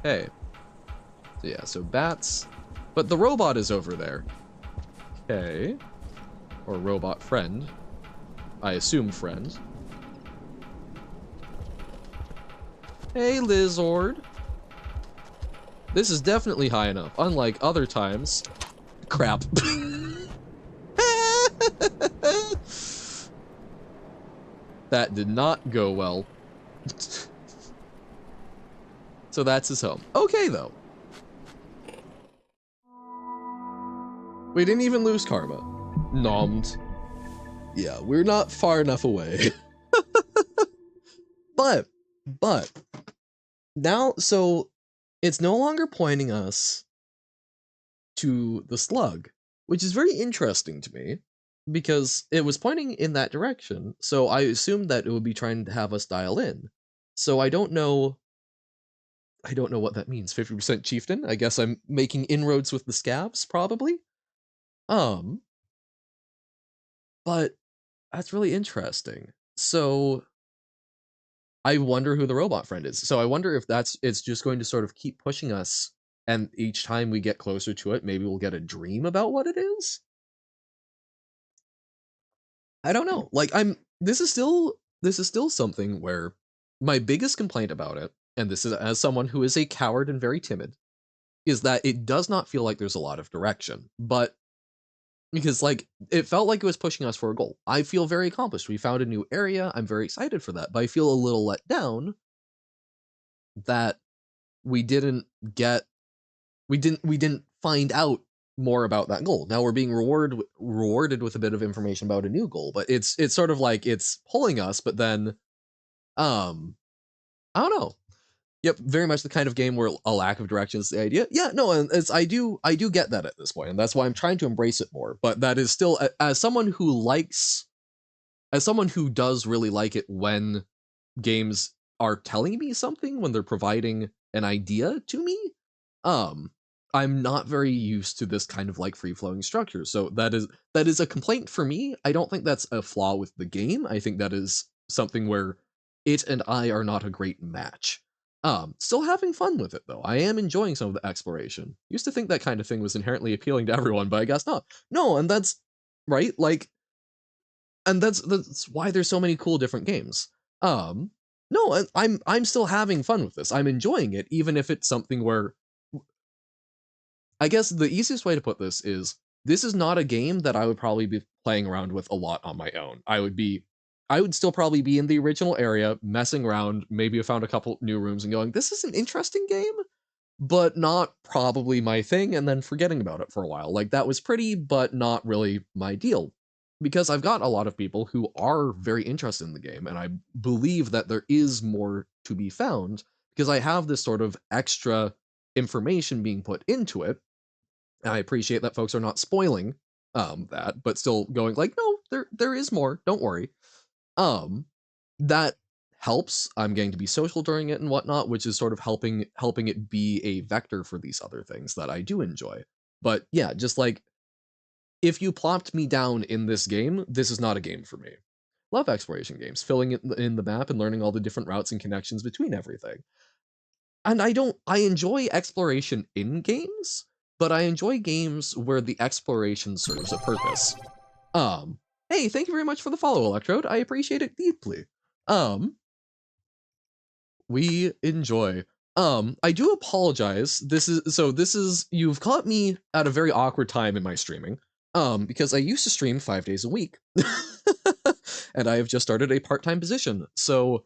Hey. So yeah, so bats. But the robot is over there. Okay. Or robot friend. I assume friend. Hey, lizard. This is definitely high enough, unlike other times. Crap. That did not go well. So that's his home. Okay, though. We didn't even lose karma. Nommed. Yeah, we're not far enough away. But, now, so it's no longer pointing us to the slug, which is very interesting to me because it was pointing in that direction. So I assumed that it would be trying to have us dial in. So I don't know what that means. 50% chieftain? I guess I'm making inroads with the scabs, probably. But that's really interesting. So I wonder who the robot friend is. So I wonder if it's just going to sort of keep pushing us, and each time we get closer to it, maybe we'll get a dream about what it is? I don't know. Like this is still something where my biggest complaint about it, and this is as someone who is a coward and very timid, is that it does not feel like there's a lot of direction, but because like it felt like it was pushing us for a goal. I feel very accomplished. We found a new area. I'm very excited for that, but I feel a little let down that we didn't get we didn't find out more about that goal. Now we're being rewarded with a bit of information about a new goal, but it's sort of like it's pulling us, but then um I don't know. Yep, very much the kind of game where a lack of direction is the idea. Yeah, no, and it's I do get that at this point, and that's why I'm trying to embrace it more. But that is still as someone who likes, as someone who does really like it when games are telling me something, when they're providing an idea to me, um, I'm not very used to this kind of like free flowing structure. So that is a complaint for me. I don't think that's a flaw with the game. I think that is something where it and I are not a great match. Still having fun with it though. I am enjoying some of the exploration. Used to think that kind of thing was inherently appealing to everyone, but I guess not. No, and that's right. Like, and that's why there's so many cool different games. Um, no, I'm still having fun with this. I'm enjoying it, even if it's something where I guess the easiest way to put this is not a game that I would probably be playing around with a lot on my own. I would still probably be in the original area, messing around, maybe I found a couple new rooms and going, this is an interesting game, but not probably my thing, and then forgetting about it for a while. Like that was pretty, but not really my deal. Because I've got a lot of people who are very interested in the game, and I believe that there is more to be found because I have this sort of extra information being put into it. And I appreciate that folks are not spoiling that, but still going like, no, there is more. Don't worry. Um, that helps. I'm getting to be social during it and whatnot, which is sort of helping it be a vector for these other things that I do enjoy. But yeah, just like if you plopped me down in this game, this is not a game for me. Love exploration games, filling it in the map and learning all the different routes and connections between everything. And I enjoy exploration in games, but I enjoy games where the exploration serves a purpose. Um, hey, thank you very much for the follow, Electrode. I appreciate it deeply. Um, we enjoy. I do apologize. This is you've caught me at a very awkward time in my streaming. Because I used to stream 5 days a week. And I have just started a part-time position. So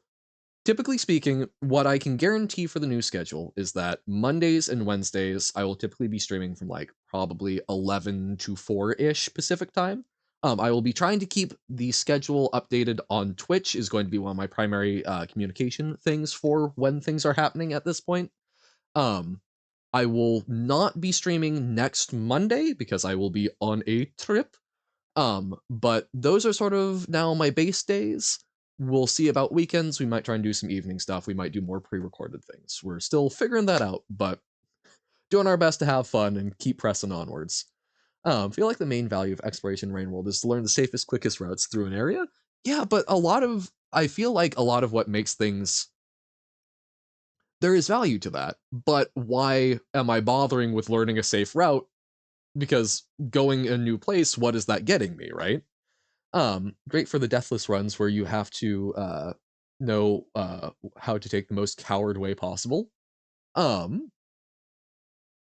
typically speaking, what I can guarantee for the new schedule is that Mondays and Wednesdays, I will typically be streaming from like probably 11 to 4-ish Pacific time. I will be trying to keep the schedule updated on Twitch, is going to be one of my primary communication things for when things are happening at this point. Um, I will not be streaming next Monday because I will be on a trip. But those are sort of now my base days. We'll see about weekends. We might try and do some evening stuff. We might do more pre-recorded things. We're still figuring that out, but doing our best to have fun and keep pressing onwards. Feel like the main value of exploration in Rain World is to learn the safest, quickest routes through an area. Yeah, but I feel like a lot of what makes things, there is value to that, but why am I bothering with learning a safe route? Because going a new place, what is that getting me, right? Great for the deathless runs where you have to know how to take the most coward way possible. Um,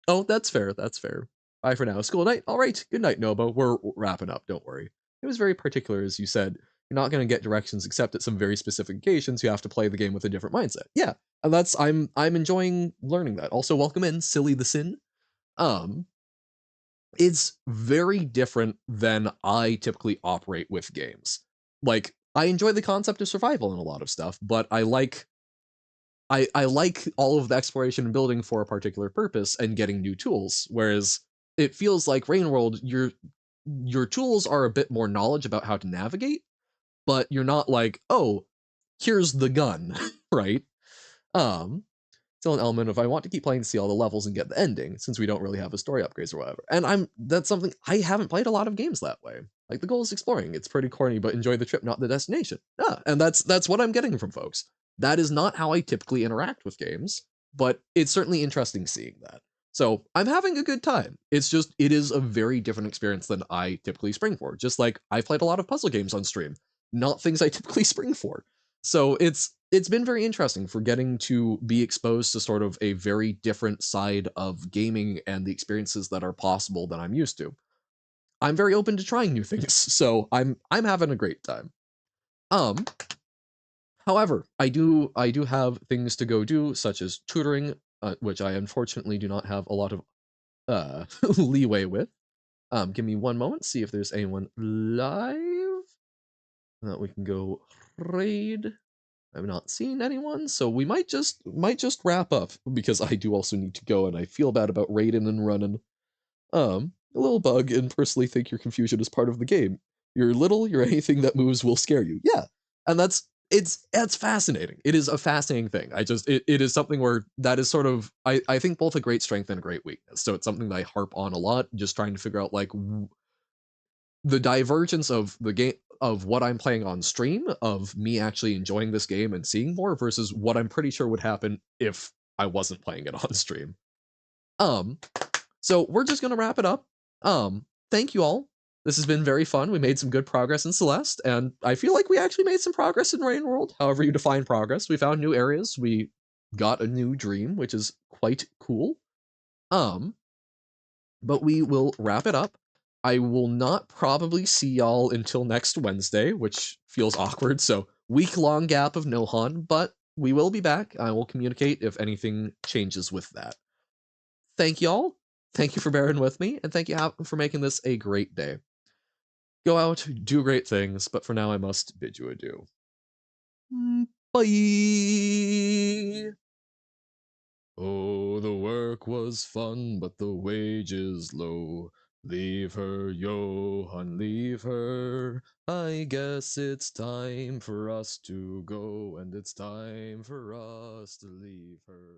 oh, that's fair. That's fair. Bye for now. School night. All right. Good night, Nobo. We're wrapping up. Don't worry. It was very particular, as you said. You're not going to get directions except at some very specific occasions. You have to play the game with a different mindset. Yeah, and I'm enjoying learning that. Also, welcome in, Silly the Sin. Um, it's very different than I typically operate with games. Like, I enjoy the concept of survival in a lot of stuff, but I like all of the exploration and building for a particular purpose and getting new tools. Whereas it feels like Rain World, your tools are a bit more knowledge about how to navigate, but you're not like, oh, here's the gun, right? Um, Still an element of I want to keep playing to see all the levels and get the ending, since we don't really have a story upgrades or whatever. And that's something I haven't played a lot of games that way. Like the goal is exploring. It's pretty corny, but enjoy the trip, not the destination. Yeah, and that's what I'm getting from folks. That is not how I typically interact with games, but it's certainly interesting seeing that. So I'm having a good time. It's just it is a very different experience than I typically spring for. Just like I've played a lot of puzzle games on stream, not things I typically spring for. So it's been very interesting for getting to be exposed to sort of a very different side of gaming and the experiences that are possible than I'm used to. I'm very open to trying new things, so I'm having a great time. Um, However, I do have things to go do, such as tutoring, which I unfortunately do not have a lot of leeway with. Give me one moment, see if there's anyone live that we can go raid. I've not seen anyone, so we might just wrap up because I do also need to go, and I feel bad about raiding and running. A little bug, and personally think your confusion is part of the game. You're little, you're anything that moves will scare you. Yeah, and that's fascinating. It is a fascinating thing. It is something where that is sort of I think both a great strength and a great weakness. So it's something that I harp on a lot, just trying to figure out like the divergence of the game of what I'm playing on stream, of me actually enjoying this game and seeing more versus what I'm pretty sure would happen if I wasn't playing it on stream. Um, so we're just gonna wrap it up. Thank you all. This has been very fun. We made some good progress in Celeste, and I feel like we actually made some progress in Rain World. However you define progress, we found new areas. We got a new dream, which is quite cool. Um, but we will wrap it up. I will not probably see y'all until next Wednesday, which feels awkward. So week-long gap of Nohan, but we will be back. I will communicate if anything changes with that. Thank y'all. Thank you for bearing with me, and thank you for making this a great day. Go out, do great things, but for now I must bid you adieu. Bye! Oh, the work was fun, but the wages low. Leave her, Johann, leave her. I guess it's time for us to go, and it's time for us to leave her.